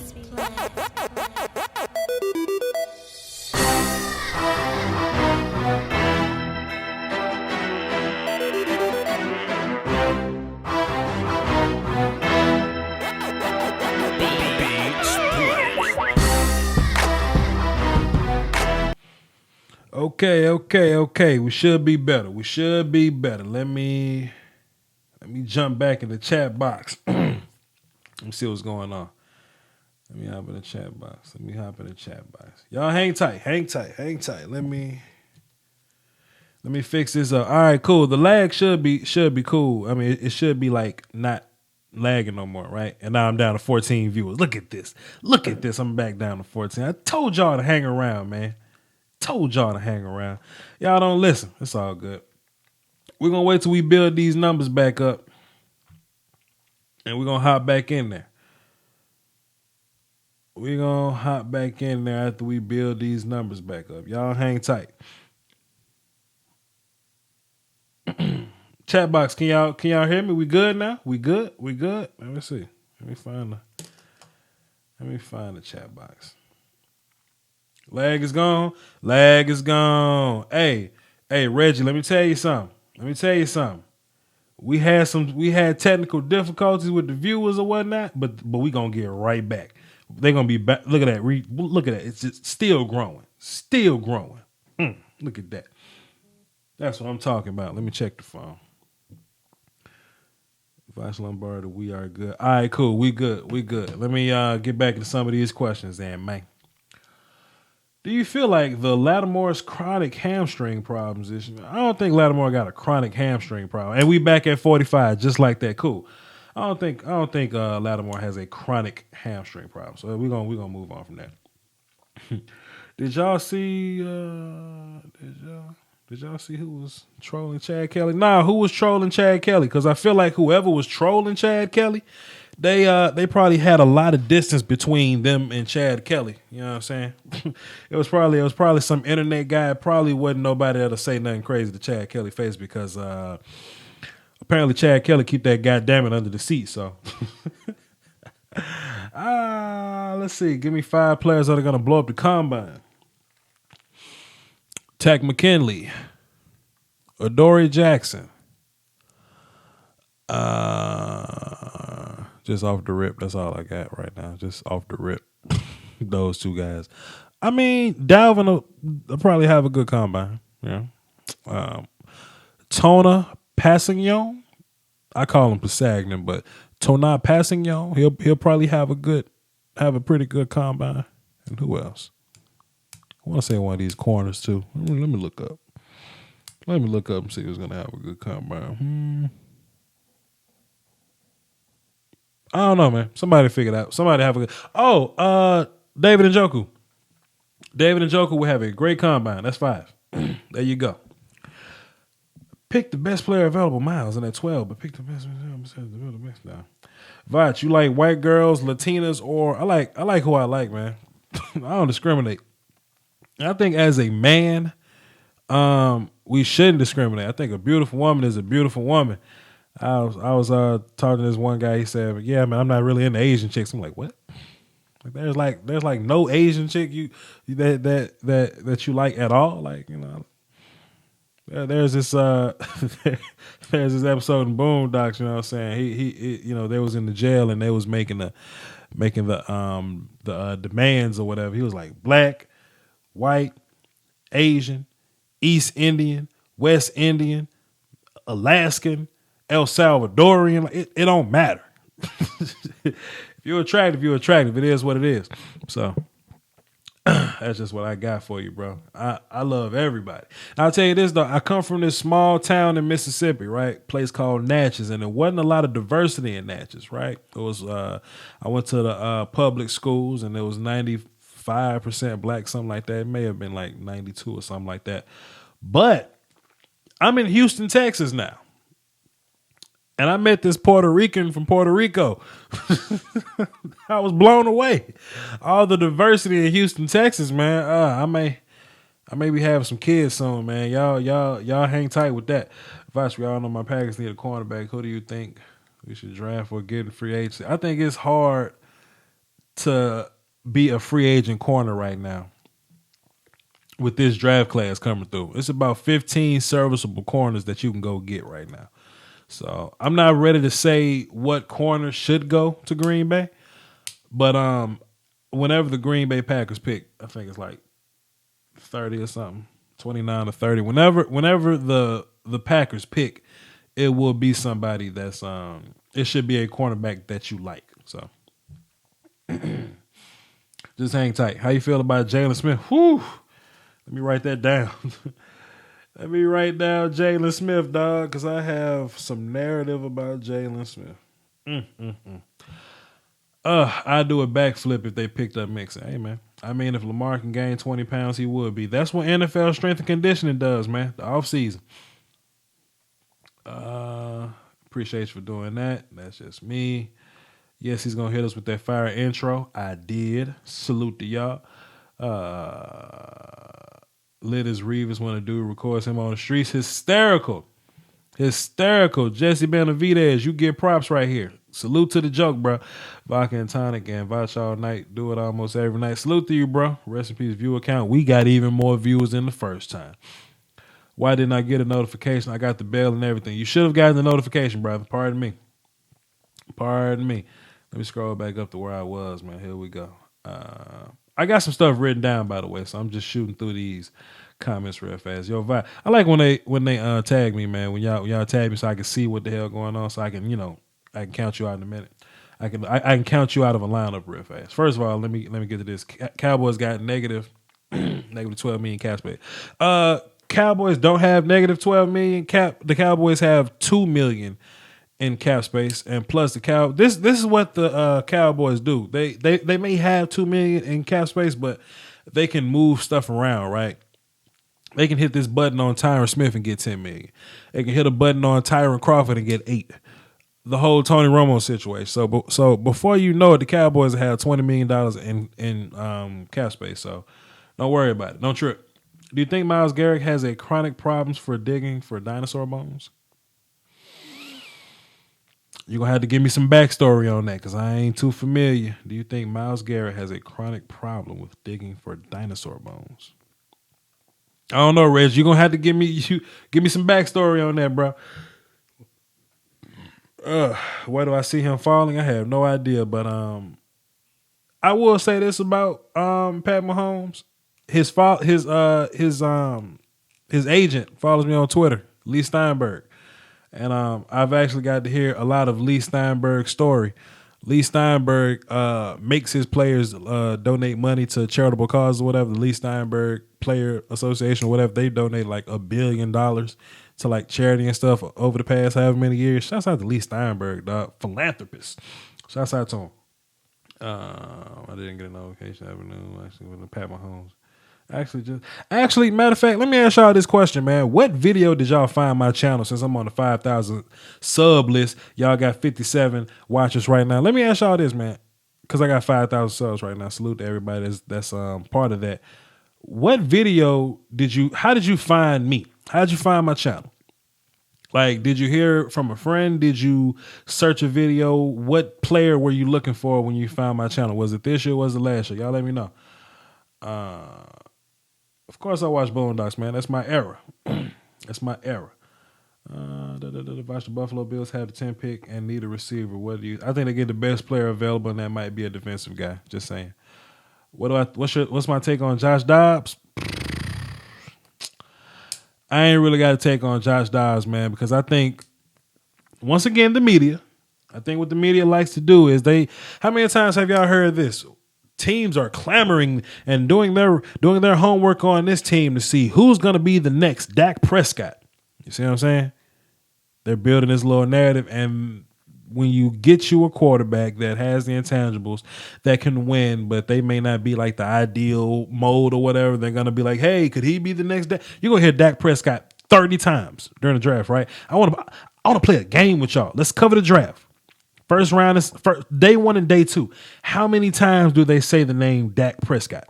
Okay. We should be better. Let me jump back in the chat box. Let me see what's going on. Let me hop in the chat box. Y'all hang tight. Let me fix this up. All right, cool. The lag should be cool. I mean, it should be like not lagging no more, right? And now I'm down to 14 viewers. Look at this. I'm back down to 14. I told y'all to hang around, man. Y'all don't listen. It's all good. We're going to wait till we build these numbers back up. And we're going to hop back in there. After we build these numbers back up. Y'all hang tight. Chatbox, can y'all hear me? We good now? We good? Let me see. Let me find the chat box. Lag is gone. Hey, Reggie, let me tell you something. We had technical difficulties with the viewers or whatnot, but we gonna get right back. They're gonna be back. Look at that. Look at that. It's just still growing. Look at that. That's what I'm talking about. Let me check the phone. Voch Lombardi, we are good. All right, cool. We good. Let me get back into some of these questions then, man. Do you feel like the Lattimore's chronic hamstring problems is? I don't think Lattimore got a chronic hamstring problem. And we back at 45, just like that. Cool. I don't think Lattimore has a chronic hamstring problem. So we're gonna move on from that. Did y'all see Did y'all see who was trolling Chad Kelly? Nah, who was trolling Chad Kelly? Because I feel like whoever was trolling Chad Kelly, they probably had a lot of distance between them and Chad Kelly. You know what I'm saying? It was probably some internet guy. It probably wasn't nobody that'll say nothing crazy to Chad Kelly face because apparently Chad Kelly keep that goddamn it under the seat. So let's see. Give me 5 players that are gonna blow up the combine. Tech McKinley, Adoree Jackson. Just off the rip. That's all I got right now. Just off the rip. Those 2 guys. I mean, Dalvin will probably have a good combine. Yeah. Tona Passignon. I call him Pasagnon, but Tona Passignon. He'll probably have a pretty good combine. And who else? I want to say one of these corners too. Let me look up. And see who's gonna have a good combine. I don't know, man. Somebody figure it out. Somebody have a good. David Njoku. David Njoku will have a great combine. That's 5. There you go. Pick the best player available, Miles, in at 12, but pick the best. Now, Voch, you like white girls, Latinas, or I like who I like, man. I don't discriminate. I think as a man, we shouldn't discriminate. I think a beautiful woman is a beautiful woman. I was talking to this one guy. He said, "Yeah, man, I'm not really into Asian chicks." I'm like, "What?" There's like no Asian chick that you like at all. Like, you know, there's this there's this episode in Boondocks. You know what I'm saying? He you know, they was in the jail and they was making the demands or whatever. He was like black, white, Asian, East Indian, West Indian, Alaskan, El Salvadorian. It don't matter. If you're attractive, you're attractive. It is what it is. So that's just what I got for you, bro. I love everybody. I'll tell you this, though. I come from this small town in Mississippi, right? Place called Natchez, and there wasn't a lot of diversity in Natchez, right? It was I went to the public schools, and there was 95% black, something like that. It may have been like 92 or something like that. But I'm in Houston, Texas now. And I met this Puerto Rican from Puerto Rico. I was blown away. All the diversity in Houston, Texas, man. I may be having some kids soon, man. Y'all hang tight with that. Voch, we all know my Packers need a cornerback. Who do you think we should draft or get in free agency? I think it's hard to be a free agent corner right now with this draft class coming through. It's about 15 serviceable corners that you can go get right now. So I'm not ready to say what corner should go to Green Bay, but whenever the Green Bay Packers pick, I think it's like 30 or something, 29 or 30. Whenever the Packers pick, it will be somebody that's it should be a cornerback that you like. So just hang tight. How you feel about Jalen Smith? Whew. Let me write that down. Let me write down Jalen Smith, dog, because I have some narrative about Jalen Smith. I'd do a backflip if they picked up Mixon. Hey, man. I mean, if Lamar can gain 20 pounds, he would be. That's what NFL strength and conditioning does, man. The offseason. Appreciate you for doing that. That's just me. Yes, he's going to hit us with that fire intro. I did. Salute to y'all. Lit as Reeves when a dude records him on the streets. Hysterical. Jesse Benavides, you get props right here. Salute to the joke, bro. Vodka and tonic and Voch all night. Do it almost every night. Salute to you, bro. Rest in peace, viewer count. We got even more viewers than the first time. Why didn't I get a notification? I got the bell and everything. You should have gotten the notification, brother. Pardon me. Let me scroll back up to where I was, man. Here we go. I got some stuff written down, by the way, so I'm just shooting through these comments real fast. Yo, Vi, I like when they tag me, man. When y'all tag me, so I can see what the hell going on, so I can I can count you out in a minute. I can count you out of a lineup real fast. First of all, let me get to this. Cowboys got negative 12 million cap space. Cowboys don't have negative 12 million cap. The Cowboys have 2 million in cap space, and plus this is what the Cowboys do. They may have 2 million in cap space, but they can move stuff around, right? They can hit this button on Tyron Smith and get 10 million. They can hit a button on Tyron Crawford and get 8. The whole Tony Romo situation. So before you know it, the Cowboys have $20 million in cap space. So don't worry about it. Don't trip. Do you think Myles Garrett has a chronic problems for digging for dinosaur bones? You're going to have to give me some backstory on that because I ain't too familiar. Do you think Myles Garrett has a chronic problem with digging for dinosaur bones? I don't know, Reg. You're going to have to give me some backstory on that, bro. Where do I see him falling? I have no idea, but I will say this about Pat Mahomes. His agent follows me on Twitter, Lee Steinberg. And I've actually got to hear a lot of Lee Steinberg's story. Lee Steinberg makes his players donate money to charitable causes or whatever. The Lee Steinberg Player Association or whatever, they donate like $1 billion to like charity and stuff over the past however many years. Shouts out to Lee Steinberg, dog. Philanthropist. Shouts out to him. I didn't get a notification. Actually, with Pat Mahomes. Actually, matter of fact, let me ask y'all this question, man. What video did y'all find my channel since I'm on the 5,000 sub list? Y'all got 57 watchers right now. Let me ask y'all this, man, because I got 5,000 subs right now. Salute to everybody that's part of that. What video how did you find me? How did you find my channel? Like, did you hear from a friend? Did you search a video? What player were you looking for when you found my channel? Was it this year or was it last year? Y'all let me know. Of course I watch Boondocks, man. That's my era. That's my era. Watch the Buffalo Bills have the 10 pick and need a receiver. I think they get the best player available, and that might be a defensive guy. Just saying. What's my take on Josh Dobbs? I ain't really got a take on Josh Dobbs, man, because I think, once again, I think what the media likes to do is how many times have y'all heard this? Teams are clamoring and doing their homework on this team to see who's going to be the next Dak Prescott. You see what I'm saying? They're building this little narrative, and when you get you a quarterback that has the intangibles that can win, but they may not be like the ideal mold or whatever, they're going to be like, hey, could he be the next Dak? You're going to hear Dak Prescott 30 times during the draft, right? I want to play a game with y'all. Let's cover the draft. First round is day 1 and day 2. How many times do they say the name Dak Prescott?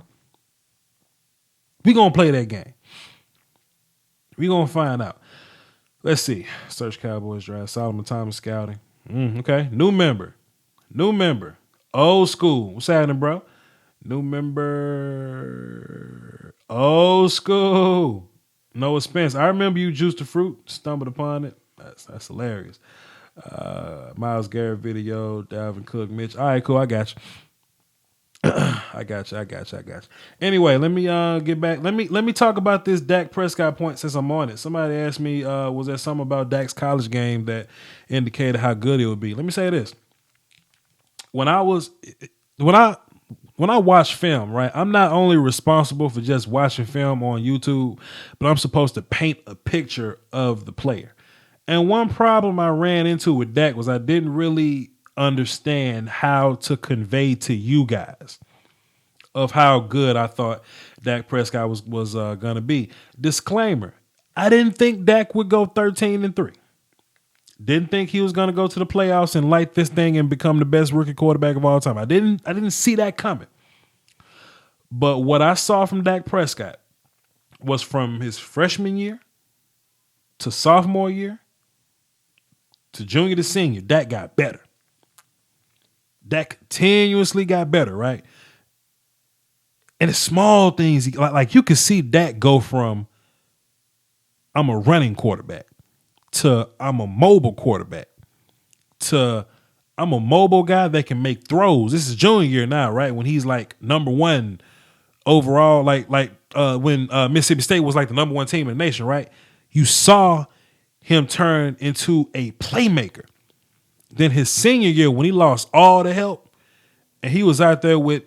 We're going to play that game. We're going to find out. Let's see. Search Cowboys Draft. Solomon Thomas scouting. Okay. New member. Old school. What's happening, bro? New member. Old school. Noah Spence. I remember you juiced the fruit. Stumbled upon it. That's hilarious. Myles Garrett video, Dalvin Cook, Mitch. All right, cool. I got you. I got you. Anyway, let me get back. Let me talk about this Dak Prescott point since I'm on it. Somebody asked me, was there something about Dak's college game that indicated how good it would be? Let me say this. when I was when I when I watch film, right, I'm not only responsible for just watching film on YouTube, but I'm supposed to paint a picture of the player. And one problem I ran into with Dak was I didn't really understand how to convey to you guys of how good I thought Dak Prescott was going to be. Disclaimer, I didn't think Dak would go 13-3. Didn't think he was going to go to the playoffs and light this thing and become the best rookie quarterback of all time. I didn't see that coming. But what I saw from Dak Prescott was from his freshman year to sophomore year to junior to senior, Dak got better. Dak continuously got better, right? And the small things, like you can see Dak go from I'm a running quarterback to I'm a mobile quarterback to I'm a mobile guy that can make throws. This is junior year now, right? When he's like number one overall, when Mississippi State was like the number one team in the nation, right? You saw him turn into a playmaker. Then his senior year, when he lost all the help, and he was out there with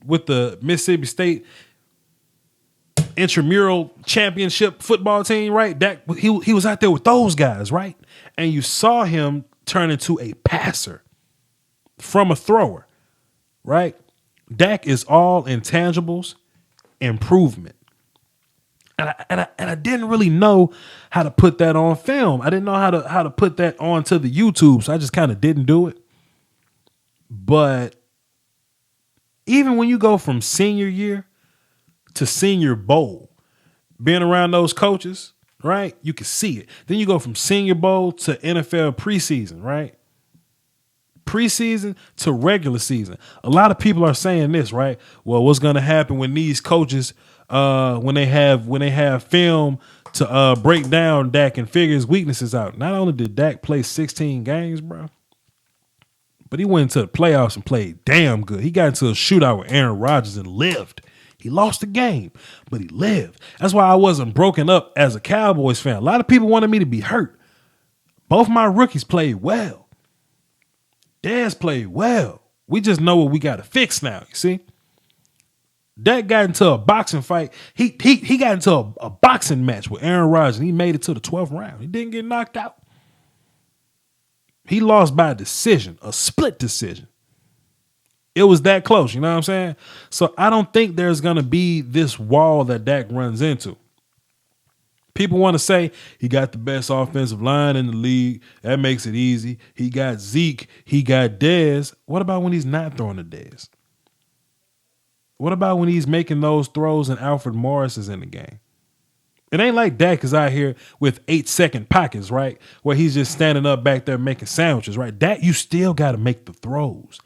the Mississippi State intramural championship football team, right? He was out there with those guys, right? And you saw him turn into a passer from a thrower, right? Dak is all intangibles, improvement. And I didn't really know how to put that on film. I didn't know how to put that onto the YouTube, so I just kind of didn't do it. But even when you go from senior year to senior bowl, being around those coaches, right, you can see it. Then you go from senior bowl to NFL preseason, right? Preseason to regular season. A lot of people are saying this, right? Well, what's going to happen when these coaches, when they have film to break down Dak and figure his weaknesses out? Not only did Dak play 16 games, bro, but he went into the playoffs and played damn good. He got into a shootout with Aaron Rodgers and lived. He lost the game, but he lived. That's why I wasn't broken up as a Cowboys fan. A lot of people wanted me to be hurt. Both my rookies played well. Dez played well. We just know what we got to fix now, you see? Dak got into a boxing fight. He got into a boxing match with Aaron Rodgers, and he made it to the 12th round. He didn't get knocked out. He lost by a decision, a split decision. It was that close, you know what I'm saying? So I don't think there's going to be this wall that Dak runs into. People want to say he got the best offensive line in the league. That makes it easy. He got Zeke. He got Dez. What about when he's not throwing to Dez? What about when he's making those throws and Alfred Morris is in the game? It ain't like Dak is out here with 8-second pockets, right? Where he's just standing up back there making sandwiches, right? Dak, you still got to make the throws.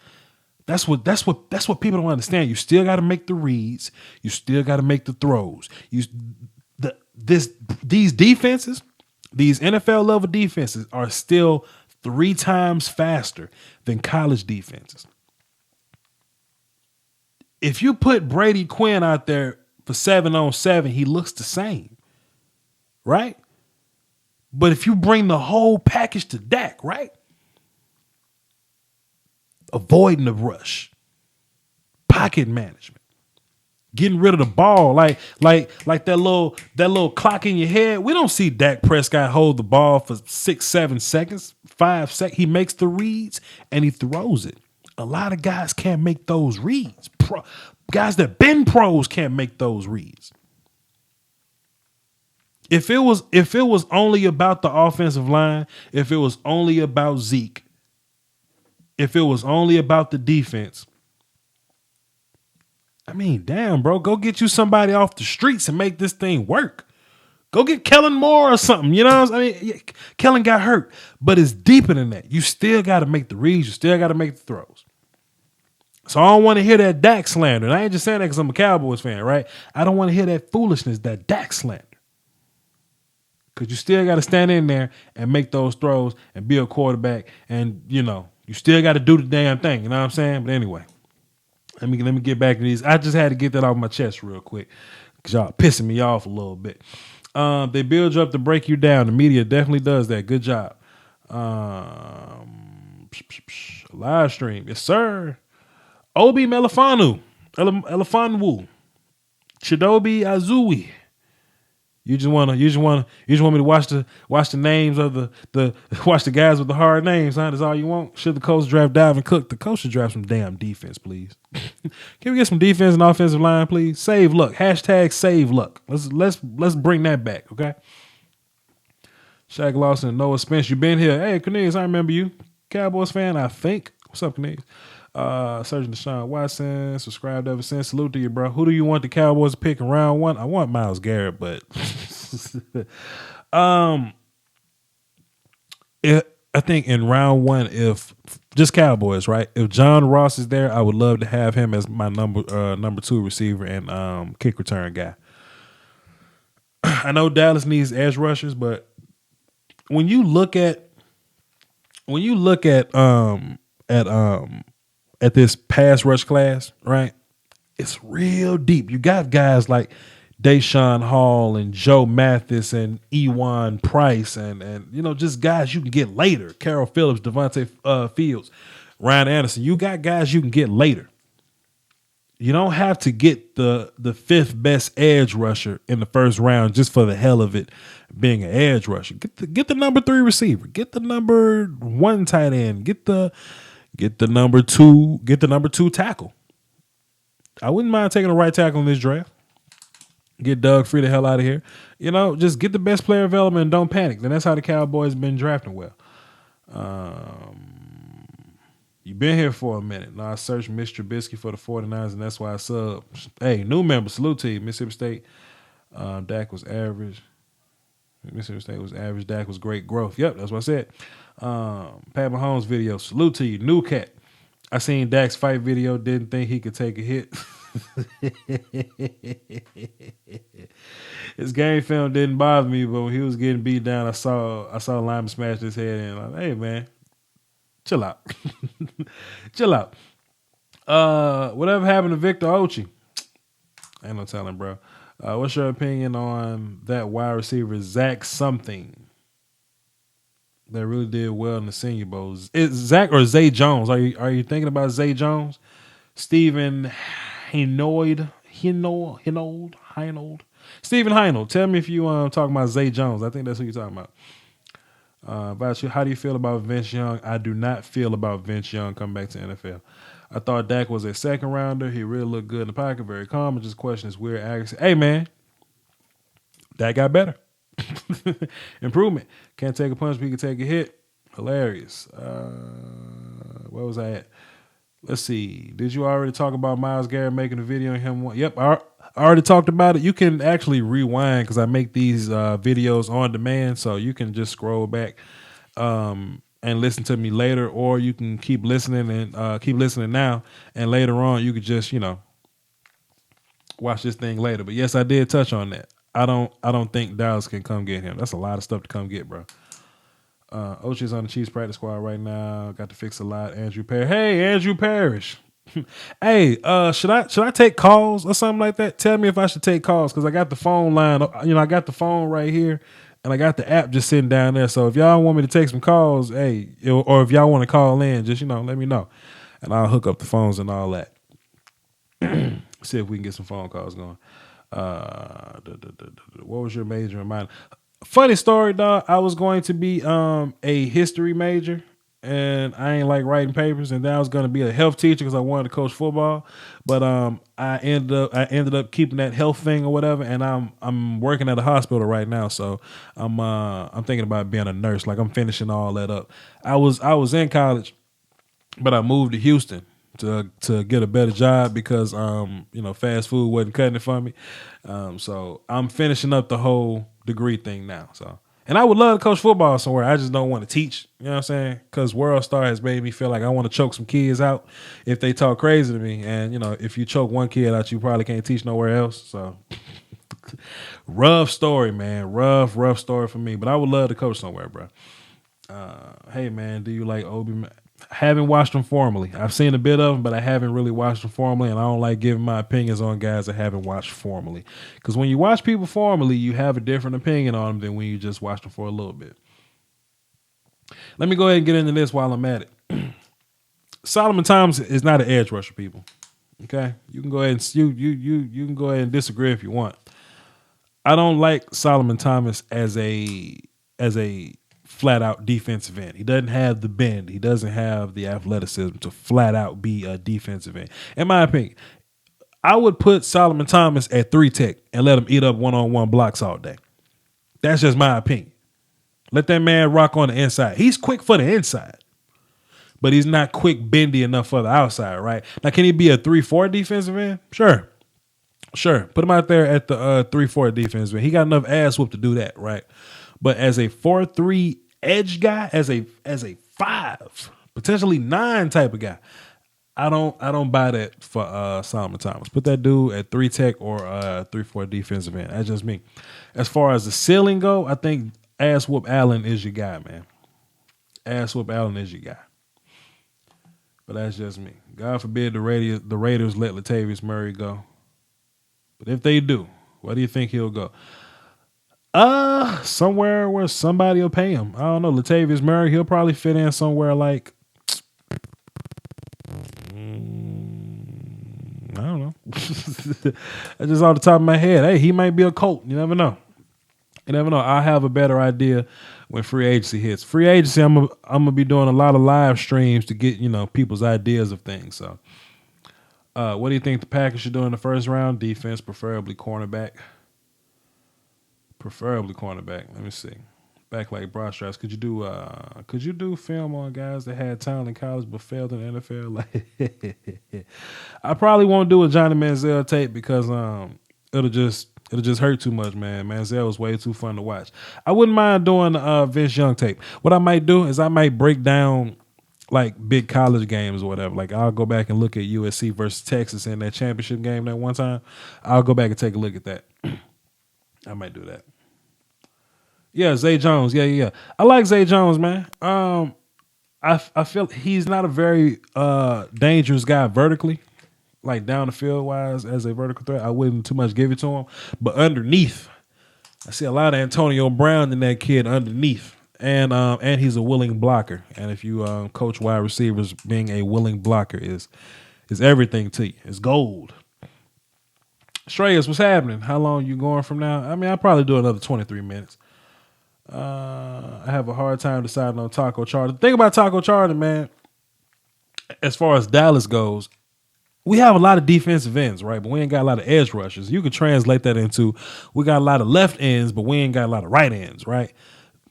That's what people don't understand. You still got to make the reads. You still got to make the throws. These defenses, these NFL level defenses are still 3 times faster than college defenses. If you put Brady Quinn out there for 7-on-7, he looks the same, right? But if you bring the whole package to Dak, right? Avoiding the rush, pocket management, getting rid of the ball, like that little clock in your head. We don't see Dak Prescott hold the ball for 6-7 seconds, 5 seconds. He makes the reads and he throws it. A lot of guys can't make those reads. Guys that been pros can't make those reads. If it was only about the offensive line, if it was only about Zeke, if it was only about the defense, I mean, damn, bro, go get you somebody off the streets and make this thing work. Go get Kellen Moore or something, you know what I mean? Yeah, Kellen got hurt, but it's deeper than that. You still got to make the reads. You still got to make the throws. So I don't want to hear that Dak slander. And I ain't just saying that because I'm a Cowboys fan, right? I don't want to hear that foolishness, that Dak slander. Because you still got to stand in there and make those throws and be a quarterback. And, you know, you still got to do the damn thing. You know what I'm saying? But anyway, let me get back to these. I just had to get that off my chest real quick because y'all pissing me off a little bit. They build you up to break you down. The media definitely does that. Good job. Live stream. Yes, sir. Obi Melifanu. Elifanwu. Chidobe Azui. You just want me to watch the names of the watch the guys with the hard names, huh? That's all you want? Should the coach draft Dalvin Cook? The coach should draft some damn defense, please. Can we get some defense and offensive line, please? Save luck. Hashtag save luck. Let's bring that back, okay? Shaq Lawson and Noah Spence, you been here. Hey, Cornelius, I remember you. Cowboys fan, I think. What's up, Cornelius? Surgeon Deshaun Watson, subscribed ever since. Salute to you, bro. Who do you want the Cowboys to pick in round 1? I want Myles Garrett, but I think in round 1, if just Cowboys, right? If John Ross is there, I would love to have him as my number 2 receiver and kick return guy. I know Dallas needs edge rushers, but when you look at this pass rush class, right? It's real deep. You got guys like Deshaun Hall and Joe Mathis and Ewan Price and just guys you can get later. Carol Phillips, Devontae Fields, Ryan Anderson. You got guys you can get later. You don't have to get the 5th best edge rusher in the first round just for the hell of it being an edge rusher. Get the number 3 receiver. Get the number 1 tight end. Get the number 2 tackle. I wouldn't mind taking a right tackle in this draft. Get Doug Free the hell out of here. Just get the best player available and don't panic. Then that's how the Cowboys been drafting well. You've been here for a minute. Now I searched Mr. Trubisky for the 49ers, and that's why I sub. Hey, new member, salute to you. Mississippi State. Dak was average. Mississippi State was average. Dak was great growth. Yep, that's what I said. Pat Mahomes video, salute to you. New cat. I seen Dak's fight video, didn't think he could take a hit. His game film didn't bother me, but when he was getting beat down, I saw a lineman smash his head in. Like, hey man, chill out. Chill out. Whatever happened to Victor Ochi? Ain't no telling, bro. What's your opinion on that wide receiver, Zach something, that really did well in the Senior Bowls? Is Zach or Zay Jones? Are you thinking about Zay Jones? Stephen Heinold. Stephen Heinold. Tell me if you talking about Zay Jones. I think that's who you're talking about. About you, how do you feel about Vince Young? I do not feel about Vince Young coming back to NFL. I thought Dak was a second rounder. He really looked good in the pocket, very calm. Just question his weird accuracy. Hey man, Dak got better. Improvement. Can't take a punch, but he can take a hit. Hilarious. Where was I at? Let's see. Did you already talk about Myles Garrett making a video on him? Yep, I already talked about it. You can actually rewind because I make these videos on demand, so you can just scroll back and listen to me later, or you can keep listening and keep listening now, and later on you could just watch this thing later. But yes, I did touch on that. I don't think Dallas can come get him. That's a lot of stuff to come get, bro. Ochi's on the Chiefs practice squad right now. Got to fix a lot. Andrew Parrish. Hey, Andrew Parrish. Hey, should I take calls or something like that? Tell me if I should take calls because I got the phone line. I got the phone right here, and I got the app just sitting down there. So if y'all want me to take some calls, hey, or if y'all want to call in, just let me know, and I'll hook up the phones and all that. See if we can get some phone calls going. What was your major in mind? Funny story, dog. I was going to be a history major, and I ain't like writing papers, and then I was going to be a health teacher because I wanted to coach football. But I ended up keeping that health thing or whatever, and I'm working at a hospital right now, so I'm thinking about being a nurse. Like I'm finishing all that up. I was in college, but I moved to Houston to get a better job because fast food wasn't cutting it for me. So I'm finishing up the whole degree thing now. So, and I would love to coach football somewhere. I just don't want to teach. You know what I'm saying? Because World Star has made me feel like I want to choke some kids out if they talk crazy to me. And if you choke one kid out, you probably can't teach nowhere else. So rough story, man. Rough story for me. But I would love to coach somewhere, bro. Hey man, do you like Obi? Haven't watched them formally. I've seen a bit of them, but I haven't really watched them formally, and I don't like giving my opinions on guys that haven't watched formally. Because when you watch people formally, you have a different opinion on them than when you just watch them for a little bit. Let me go ahead and get into this while I'm at it. Solomon Thomas is not an edge rusher, people. Okay, you can go ahead and you can go ahead and disagree if you want. I don't like Solomon Thomas as a flat out defensive end. He doesn't have the bend. He doesn't have the athleticism to flat out be a defensive end. In my opinion, I would put Solomon Thomas at 3 tech and let him eat up one-on-one blocks all day. That's just my opinion. Let that man rock on the inside. He's quick for the inside, but he's not quick bendy enough for the outside, right? Now, can he be a 3-4 defensive end? Sure. Put him out there at the 3-4 defensive end. He got enough ass whoop to do that, right? But as a 4-3 edge guy, as a 5, potentially 9 type of guy, I don't buy that for Solomon Thomas. Put that dude at 3 tech or 3-4 defensive end. That's just me. As far as the ceiling go, I think ass whoop Allen is your guy, man. Ass whoop Allen is your guy. But that's just me. God forbid the Raiders let Latavius Murray go. But if they do, where do you think he'll go? Somewhere where somebody will pay him. I don't know. Latavius Murray, he'll probably fit in somewhere like, I don't know. That's just off the top of my head. Hey, he might be a Colt. You never know. I'll have a better idea when free agency hits. Free agency, I'm gonna be doing a lot of live streams to get people's ideas of things. So, what do you think the Packers should do in the first round? Defense, preferably cornerback. Let me see. Back like broad straps. Could you do film on guys that had talent in college but failed in the NFL? Like, I probably won't do a Johnny Manziel tape because it'll just hurt too much, man. Manziel was way too fun to watch. I wouldn't mind doing Vince Young tape. What I might do is I might break down like big college games or whatever. Like I'll go back and look at USC versus Texas in that championship game that one time. I'll go back and take a look at that. I might do that. Yeah, Zay Jones. Yeah. I like Zay Jones, man. I feel he's not a very dangerous guy vertically, like down the field wise as a vertical threat. I wouldn't too much give it to him. But underneath, I see a lot of Antonio Brown in that kid underneath. And he's a willing blocker. And if you coach wide receivers, being a willing blocker is everything to you. It's gold. Shreyas, what's happening? How long you going from now? I mean, I'll probably do another 23 minutes. I have a hard time deciding on Taco Charter. The thing about Taco Charter, man, as far as Dallas goes, we have a lot of defensive ends, right? But we ain't got a lot of edge rushers. You could translate that into we got a lot of left ends, but we ain't got a lot of right ends, right?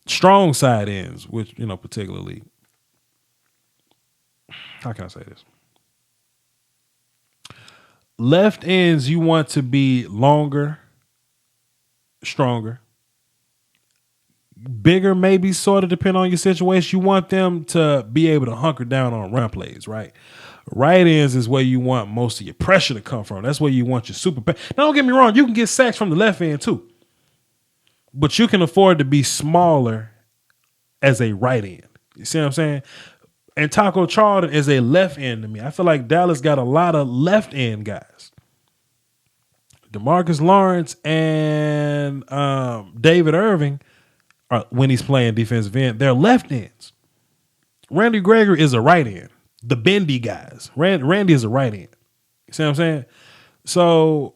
Strong side ends, which, particularly, how can I say this? Left ends, you want to be longer, stronger, bigger, maybe sort of depending on your situation. You want them to be able to hunker down on run plays, right? Right ends is where you want most of your pressure to come from. That's where you want your super. Now, don't get me wrong. You can get sacks from the left end too, but you can afford to be smaller as a right end. You see what I'm saying? And Taco Charlton is a left end to me. I feel like Dallas got a lot of left end guys. DeMarcus Lawrence and David Irving, when he's playing defensive end, they're left ends. Randy Gregory is a right end. The bendy guys. Randy is a right end. You see what I'm saying? So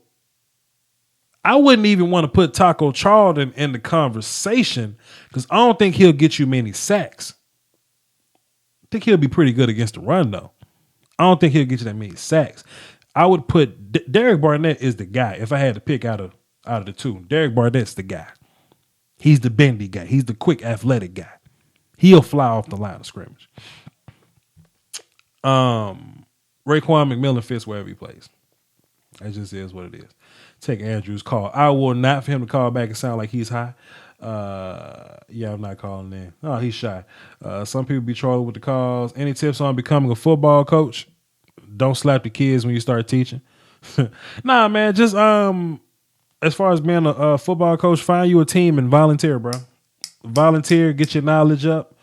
I wouldn't even want to put Taco Charlton in the conversation because I don't think he'll get you many sacks. I think he'll be pretty good against the run, though. I don't think he'll get you that many sacks. I would put Derek Barnett is the guy. If I had to pick out of the two, Derek Barnett's the guy. He's the bendy guy. He's the quick, athletic guy. He'll fly off the line of scrimmage. Raekwon McMillan fits wherever he plays. That just is what it is. Take Andrew's call. I will not for him to call back and sound like he's high. Yeah, I'm not calling in. Oh, he's shy. Some people be trolling with the calls. Any tips on becoming a football coach? Don't slap the kids when you start teaching. Nah, man. Just as far as being a football coach, find you a team and volunteer, bro. Volunteer, get your knowledge up,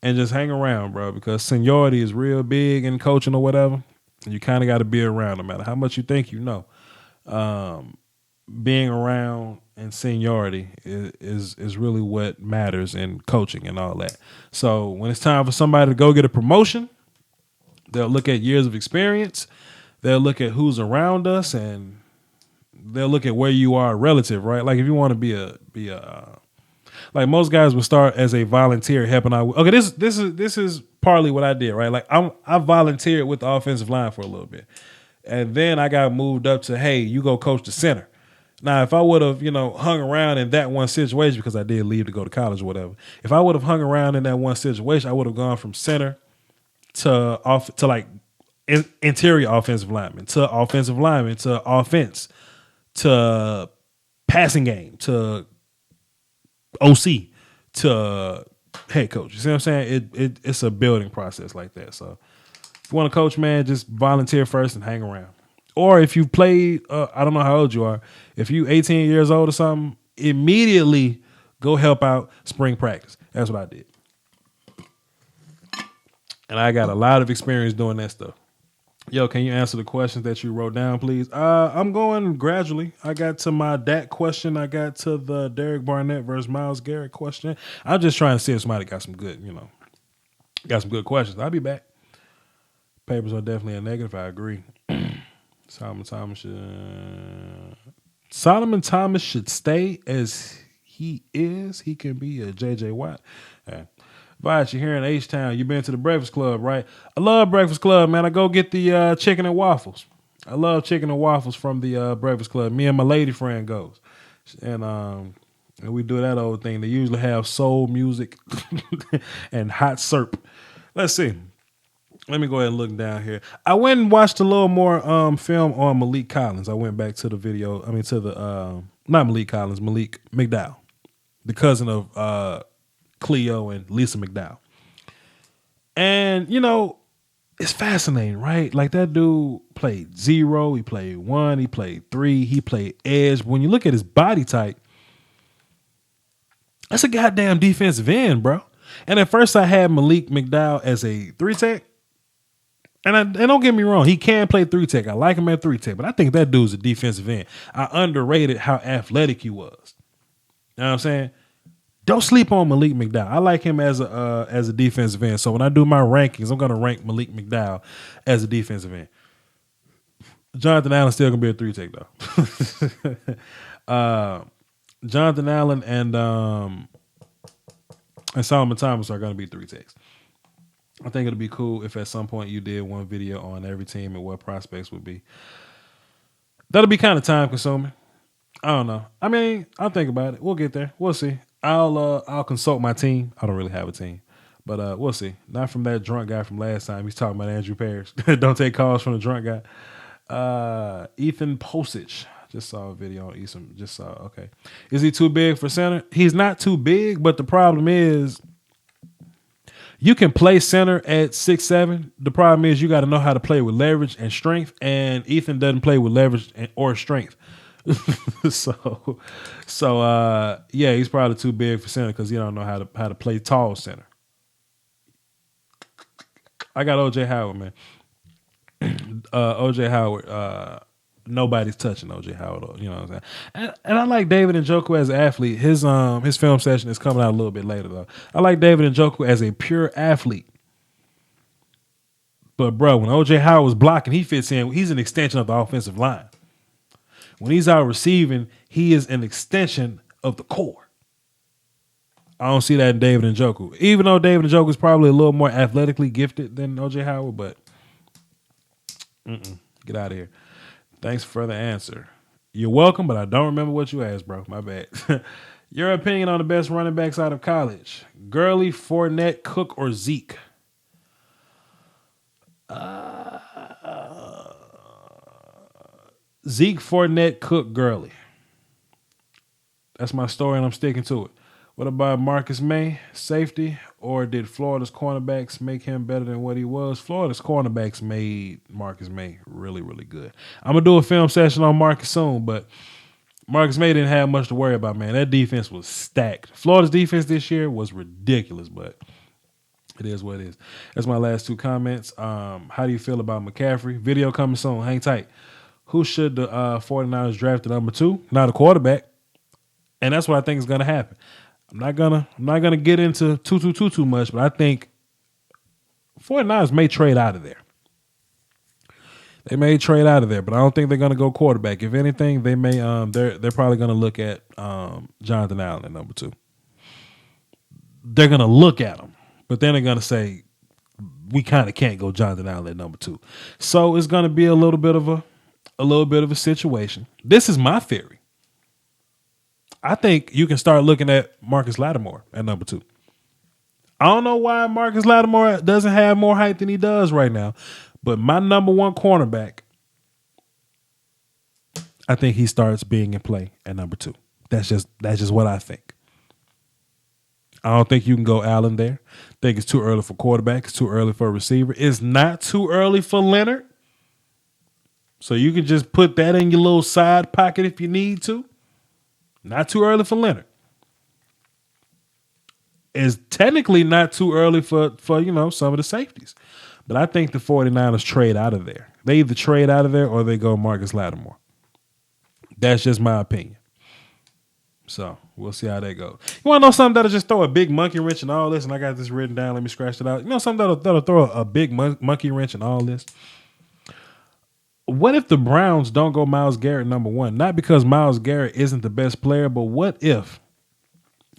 and just hang around, bro. Because seniority is real big in coaching or whatever. And you kind of got to be around, no matter how much you think you know. Being around and seniority is really what matters in coaching and all that. So when it's time for somebody to go get a promotion, They'll look at years of experience. They'll look at who's around us, and they'll look at where you are relative, right? Like if you want to be a like most guys would start as a volunteer helping out. Okay, this is partly what I did, right? Like I volunteered with the offensive line for a little bit, and then I got moved up to, hey, you go coach the center. Now, if I would have, hung around in that one situation, because I did leave to go to college or whatever, if I would have hung around in that one situation, I would have gone from center to interior offensive lineman to offense to passing game to OC to head coach. You see what I'm saying? It's a building process like that. So if you want to coach, man, just volunteer first and hang around. Or if you played, I don't know how old you are. If you 18 years old or something, immediately go help out spring practice. That's what I did. And I got a lot of experience doing that stuff. Yo, can you answer the questions that you wrote down, please? I'm going gradually. I got to my Dak question. I got to the Derek Barnett versus Myles Garrett question. I'm just trying to see if somebody got some good, got some good questions. I'll be back. Papers are definitely a negative. I agree. Solomon Thomas should stay as he is. He can be a J.J. Watt. Voch, you're here in H-Town. You've been to the Breakfast Club, right? I love Breakfast Club, man. I go get the chicken and waffles. I love chicken and waffles from the Breakfast Club. Me and my lady friend goes. And we do that old thing. They usually have soul music and hot syrup. Let's see. Let me go ahead and look down here. I went and watched a little more film on Malik Collins. I went back to the video. I mean, to the not Malik Collins, Malik McDowell, the cousin of Cleo and Lisa McDowell. And it's fascinating, right? Like that dude played 0, he played 1, he played 3, he played edge. When you look at his body type, that's a goddamn defensive end, bro. And at first I had Malik McDowell as a 3-tech. And don't get me wrong, he can play 3-tech. I like him at 3-tech, but I think that dude's a defensive end. I underrated how athletic he was. You know what I'm saying? Don't sleep on Malik McDowell. I like him as a defensive end. So when I do my rankings, I'm going to rank Malik McDowell as a defensive end. Jonathan Allen's still going to be a 3-tech, though. Jonathan Allen and Solomon Thomas are going to be 3-techs. I think it'll be cool if at some point you did one video on every team and what prospects would be. That'll be kind of time consuming. I don't know. I mean, I'll think about it. We'll get there. We'll see. I'll consult my team. I don't really have a team, but we'll see. Not from that drunk guy from last time. He's talking about Andrew Parrish. Don't take calls from the drunk guy. Ethan Posich. Just saw a video on Ethan. Okay. Is he too big for center? He's not too big, but the problem is you can play center at 6'7". The problem is you got to know how to play with leverage and strength, and Ethan doesn't play with leverage or strength. so yeah, he's probably too big for center because he don't know how to play tall center. I got OJ Howard, man. OJ Howard. Nobody's touching OJ Howard. You know what I'm saying? And I like David Njoku as an athlete. His film session is coming out a little bit later though. I like David Njoku as a pure athlete. But bro, when OJ Howard was blocking, he fits in. He's an extension of the offensive line. When he's out receiving, he is an extension of the core. I don't see that in David Njoku. Even though David Njoku is probably a little more athletically gifted than OJ Howard, but get out of here. Thanks for the answer. You're welcome, but I don't remember what you asked, bro. My bad. Your opinion on the best running backs out of college? Gurley, Fournette, Cook, or Zeke? Zeke, Fournette, Cook, Gurley. That's my story, and I'm sticking to it. What about Marcus May, safety, or did Florida's cornerbacks make him better than what he was? Florida's cornerbacks made Marcus May really, really good. I'm going to do a film session on Marcus soon, but Marcus May didn't have much to worry about, man. That defense was stacked. Florida's defense this year was ridiculous, but it is what it is. That's my last two comments. How do you feel about McCaffrey? Video coming soon. Hang tight. Who should the 49ers draft at number 2? Not a quarterback. And that's what I think is going to happen. I'm not gonna get into too much, but I think 49ers may trade out of there. They may trade out of there, but I don't think they're going to go quarterback. If anything, they may they're probably going to look at Jonathan Allen at number 2. They're going to look at him, but then they're going to say we kind of can't go Jonathan Allen at number 2. So it's going to be a little bit of a situation. This is my theory. I think you can start looking at Marcus Lattimore at number 2. I don't know why Marcus Lattimore doesn't have more hype than he does right now, but my number 1 cornerback, I think he starts being in play at number 2. That's just what I think. I don't think you can go Allen there. I think it's too early for quarterback. It's too early for a receiver. It's not too early for Leonard. So you can just put that in your little side pocket if you need to. Not too early for Leonard. It's technically not too early for some of the safeties. But I think the 49ers trade out of there. They either trade out of there or they go Marcus Lattimore. That's just my opinion. So we'll see how that goes. You want to know something that'll just throw a big monkey wrench in all this? And I got this written down. Let me scratch it out. You know something that'll throw a big monkey wrench in all this? What if the Browns don't go Myles Garrett number 1? Not because Myles Garrett isn't the best player, but what if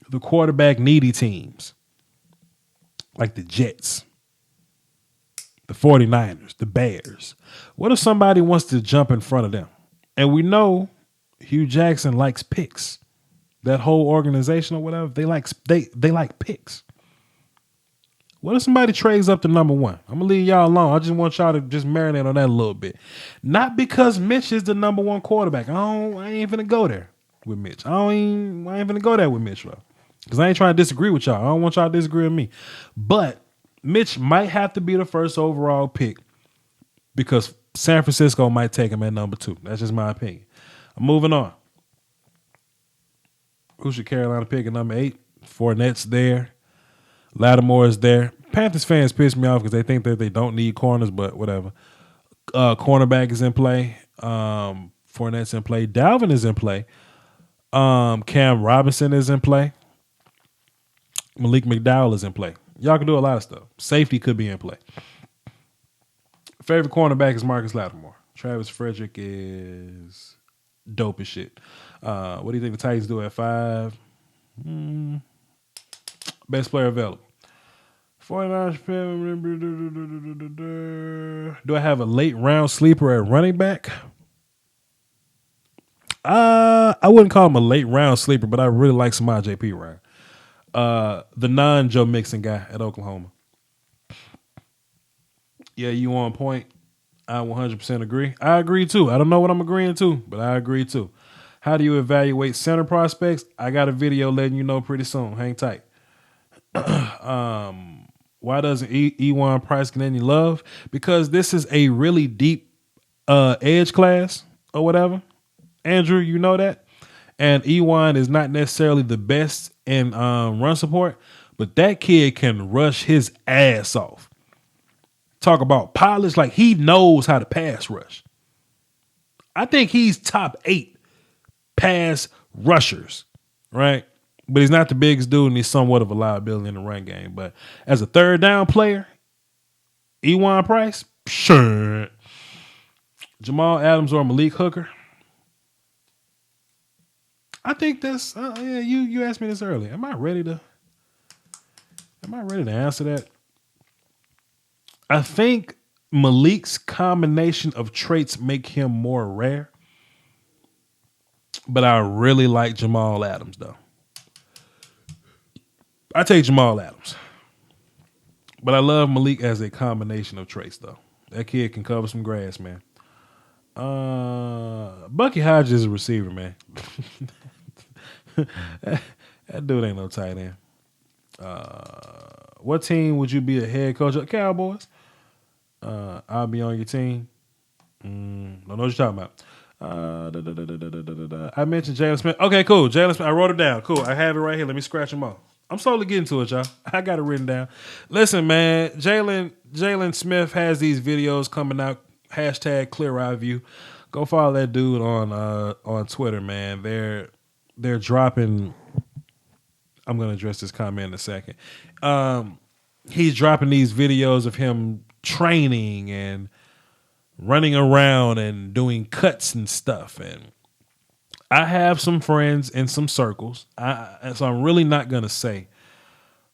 the quarterback needy teams like the Jets, the 49ers, the Bears, what if somebody wants to jump in front of them? And we know Hugh Jackson likes picks. That whole organization or whatever, they like picks. What if somebody trades up to number 1? I'm gonna leave y'all alone. I just want y'all to just marinate on that a little bit. Not because Mitch is the number 1 quarterback. I ain't finna go there with Mitch. I ain't finna go there with Mitch, bro. Because I ain't trying to disagree with y'all. I don't want y'all to disagree with me. But Mitch might have to be the first overall pick because San Francisco might take him at number 2. That's just my opinion. I'm moving on. Who should Carolina pick at number 8? Fournette's there. Lattimore is there. Panthers fans piss me off because they think that they don't need corners, but whatever. Cornerback is in play. Fournette's in play. Dalvin is in play. Cam Robinson is in play. Malik McDowell is in play. Y'all can do a lot of stuff. Safety could be in play. Favorite cornerback is Marcus Lattimore. Travis Frederick is dope as shit. What do you think the Titans do at 5? Best player available. 49ers. Do I have a late round sleeper at running back? I wouldn't call him a late round sleeper, but I really like Samaj J.P. Ryan. The non-Joe Mixon guy at Oklahoma. Yeah, you on point. I 100% agree. I agree too. I don't know what I'm agreeing to, but I agree too. How do you evaluate center prospects? I got a video letting you know pretty soon. Hang tight. Why doesn't Ewan Price get any love? Because this is a really deep edge class or whatever. Andrew, you know that. And Ewan is not necessarily the best in run support, but that kid can rush his ass off. Talk about polish, like he knows how to pass rush. I think he's top 8 pass rushers, right? But he's not the biggest dude, and he's somewhat of a liability in the run game. But as a third down player, Ewan Price, sure. Jamal Adams or Malik Hooker. I think that's yeah. You asked me this earlier. Am I ready to answer that? I think Malik's combination of traits make him more rare. But I really like Jamal Adams, though. I take Jamal Adams. But I love Malik as a combination of traits, though. That kid can cover some grass, man. Bucky Hodges is a receiver, man. That dude ain't no tight end. What team would you be a head coach of? Cowboys. I'll be on your team. Don't know what you're talking about. I mentioned Jalen Smith. Okay, cool. Jalen Smith. I wrote it down. Cool. I have it right here. Let me scratch them off. I'm slowly getting to it, y'all. I got it written down. Listen, man. Jalen Smith has these videos coming out. Hashtag Clear Eye View. Go follow that dude on Twitter, man. They're dropping. I'm gonna address this comment in a second. He's dropping these videos of him training and running around and doing cuts and stuff. And I have some friends in some circles. So I'm really not going to say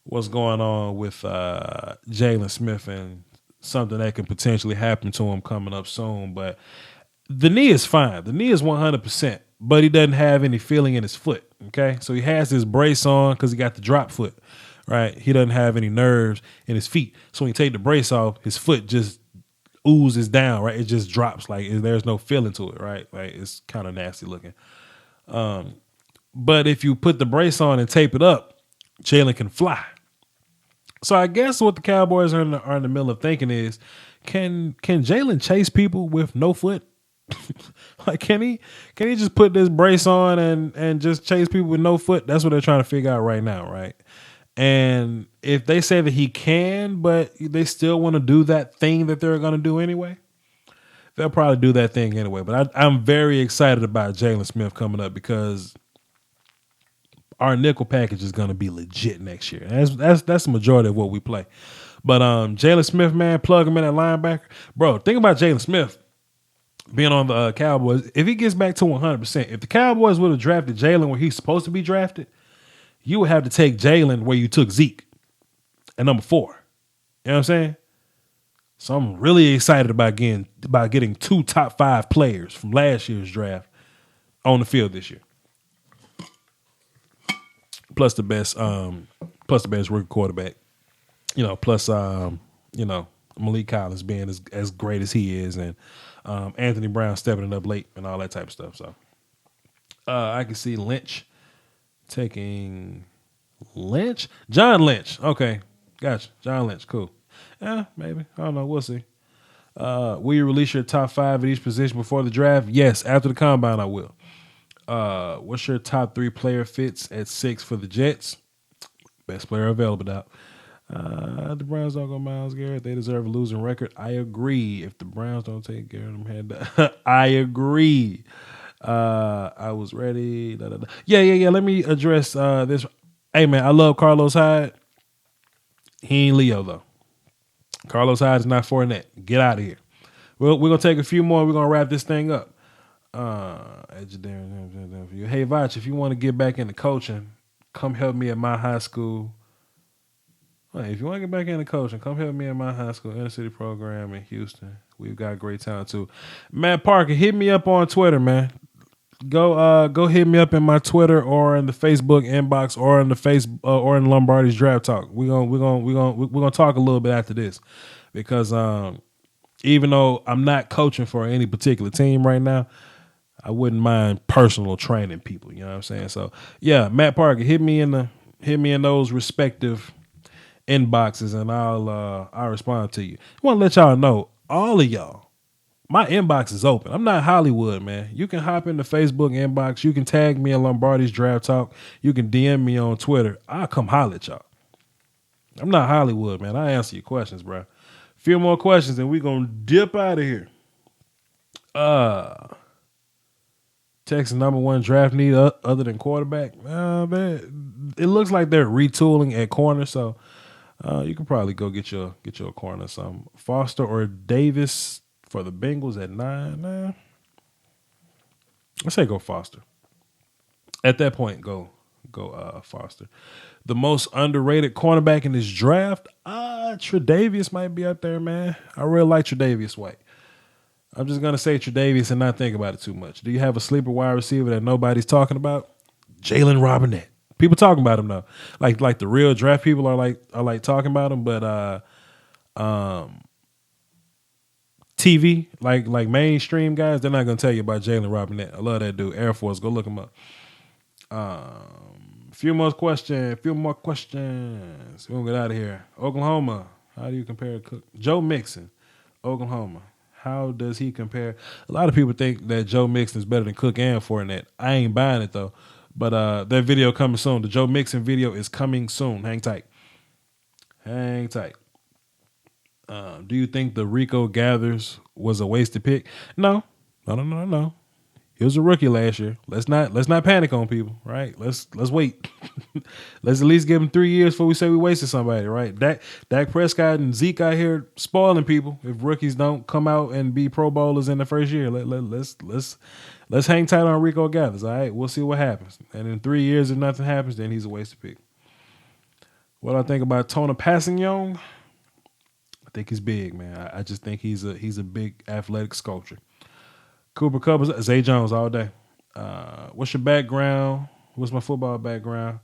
what's going on with Jalen Smith and something that can potentially happen to him coming up soon. But the knee is fine. The knee is 100%, but he doesn't have any feeling in his foot. Okay, so he has his brace on because he got the drop foot, right? He doesn't have any nerves in his feet. So when you take the brace off, his foot just oozes down, right? It just drops, like there's no feeling to it, right? Like it's kind of nasty looking. But if you put the brace on and tape it up, Jalen can fly. So I guess what the Cowboys are in the middle of thinking is, can Jalen chase people with no foot? Like, can he just put this brace on and just chase people with no foot? That's what they're trying to figure out right now, right? And if they say that he can, but they still want to do that thing that they're going to do anyway, they'll probably do that thing anyway. But I'm very excited about Jalen Smith coming up because our nickel package is going to be legit next year. That's the majority of what we play. But Jalen Smith, man, plug him in at linebacker. Bro, think about Jalen Smith being on the Cowboys. If he gets back to 100%, if the Cowboys would have drafted Jalen where he's supposed to be drafted, you would have to take Jalen where you took Zeke at number 4. You know what I'm saying? So I'm really excited about getting 2 top 5 players from last year's draft on the field this year. Plus the best rookie quarterback, plus Malik Collins being as great as he is, and Anthony Brown stepping it up late and all that type of stuff. So I can see Lynch taking John Lynch. Okay, gotcha. John Lynch, cool. Yeah, maybe. I don't know. We'll see. Will you release your top 5 at each position before the draft? Yes, after the combine, I will. What's your top 3 player fits at 6 for the Jets? Best player available, Doc. The Browns don't go Myles Garrett. They deserve a losing record. I agree. If the Browns don't take care of them, I agree. I was ready. Yeah. Let me address this. Hey, man, I love Carlos Hyde. He ain't Leo, though. Carlos Hyde is not Fournette. Get out of here. We're going to take a few more. We're going to wrap this thing up. Hey, Voch, if you want to get back into coaching, come help me at my high school. Hey, if you want to get back into coaching, come help me at my high school inner city program in Houston. We've got great talent too. Matt Parker, hit me up on Twitter, man. Go hit me up in my Twitter or in the Facebook inbox or in the or in Lombardi's Draft Talk. We're gonna talk a little bit after this because even though I'm not coaching for any particular team right now, I wouldn't mind personal training people. You know what I'm saying? So yeah, Matt Parker, hit me in those respective inboxes and I'll respond to you. I want to let y'all know, all of y'all, my inbox is open. I'm not Hollywood, man. You can hop in the Facebook inbox. You can tag me in Lombardi's Draft Talk. You can DM me on Twitter. I'll come holler at y'all. I'm not Hollywood, man. I answer your questions, bro. Few more questions and we're going to dip out of here. Texas #1 draft need other than quarterback. Man, it looks like they're retooling at corner, so you can probably go get your corner. Some Foster or Davis for the Bengals at 9. Nah. I say go Foster. At that point, go Foster. The most underrated cornerback in this draft, Tre'Davious might be up there, man. I really like Tre'Davious White. I'm just going to say Tre'Davious and not think about it too much. Do you have a sleeper wide receiver that nobody's talking about? Jalen Robinette. People talking about him though. Like the real draft people are like talking about him, but TV, like mainstream guys, they're not going to tell you about Jalen Robinette. I love that dude. Air Force, go look him up. Few more questions. We're going to get out of here. Oklahoma, how do you compare Cook? Joe Mixon, Oklahoma. How does he compare? A lot of people think that Joe Mixon is better than Cook and Fournette. I ain't buying it, though. But that video coming soon. The Joe Mixon video is coming soon. Hang tight. Do you think the Rico Gathers was a wasted pick? No. He He was a rookie last year. Let's not panic on people, right? Let's wait. Let's at least give him 3 years before we say we wasted somebody, right? Dak Prescott and Zeke out here spoiling people. If rookies don't come out and be Pro Bowlers in the first year, let's hang tight on Rico Gathers. All right, we'll see what happens. And in 3 years, if nothing happens, then he's a wasted pick. What I think about Tona Passington? I think he's big, man. I just think he's a big athletic sculpture. Cooper Kupp, Zay Jones all day. What's your background? What's my football background?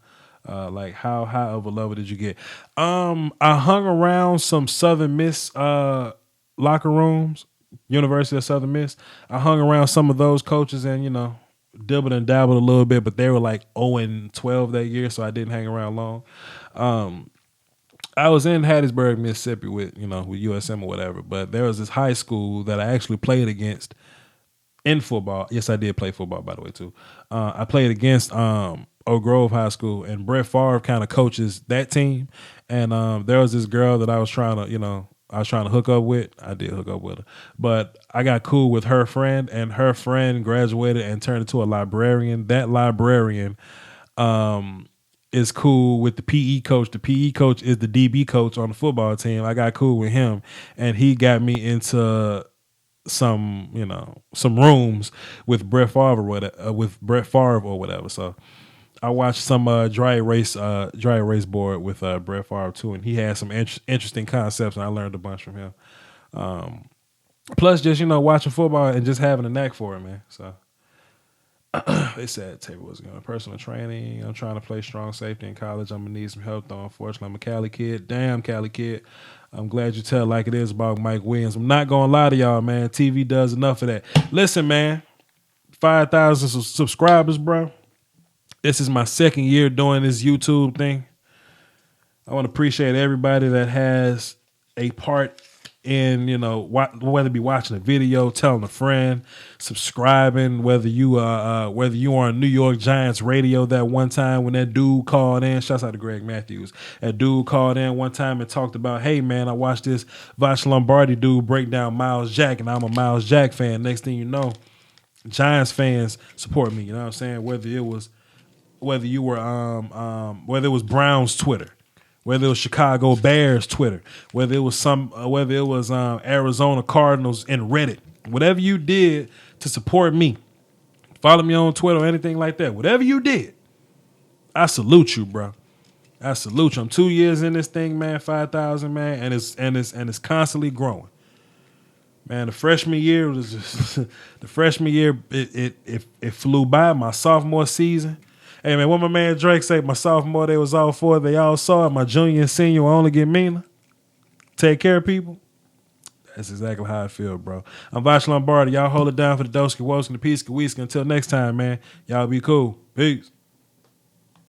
Like how high of a level did you get? I hung around some Southern Miss locker rooms, University of Southern Miss. I hung around some of those coaches and, dibbled and dabbled a little bit, but they were like 0-12 that year, so I didn't hang around long. I was in Hattiesburg, Mississippi with USM or whatever, but there was this high school that I actually played against in football. Yes, I did play football, by the way, too. I played against Oak Grove High School, and Brett Favre kind of coaches that team. And there was this girl that I was trying to hook up with. I did hook up with her, but I got cool with her friend, and her friend graduated and turned into a librarian. That librarian is cool with the PE coach. The PE coach is the DB coach on the football team. I got cool with him, and he got me into some rooms with Brett Favre or whatever. So I watched some dry erase board with Brett Favre too, and he had some interesting concepts, and I learned a bunch from him. Plus, just watching football and just having a knack for it, man. So they said table was going personal training. I'm trying to play strong safety in college. I'm gonna need some help though. Unfortunately, I'm a Cali kid. Damn Cali kid. I'm glad you tell like it is about Mike Williams. I'm not gonna lie to y'all, man. TV does enough of that. Listen, man, 5,000 subscribers, bro. This is my second year doing this YouTube thing. I want to appreciate everybody that has a part in, whether it be watching a video, telling a friend, subscribing, whether you are on New York Giants radio that one time when that dude called in, shouts out to Greg Matthews, that dude called in one time and talked about, hey, man, I watched this Voch Lombardi dude break down Miles Jack, and I'm a Miles Jack fan. Next thing you know, Giants fans support me, you know what I'm saying? Whether it was Browns Twitter, whether it was Chicago Bears Twitter, whether it was Arizona Cardinals and Reddit, whatever you did to support me, follow me on Twitter or anything like that, whatever you did, I salute you, bro. I salute you. I'm 2 years in this thing, man, 5,000, man, and it's constantly growing. Man, the freshman year was just it flew by. My sophomore season. Hey, man, what my man Drake say, my sophomore, they was all for it. They all saw it. My junior and senior will only get meaner. Take care of people. That's exactly how I feel, bro. I'm Voch Lombardi. Y'all hold it down for the Doski Woski and the Peace Weesk. Until next time, man, y'all be cool. Peace.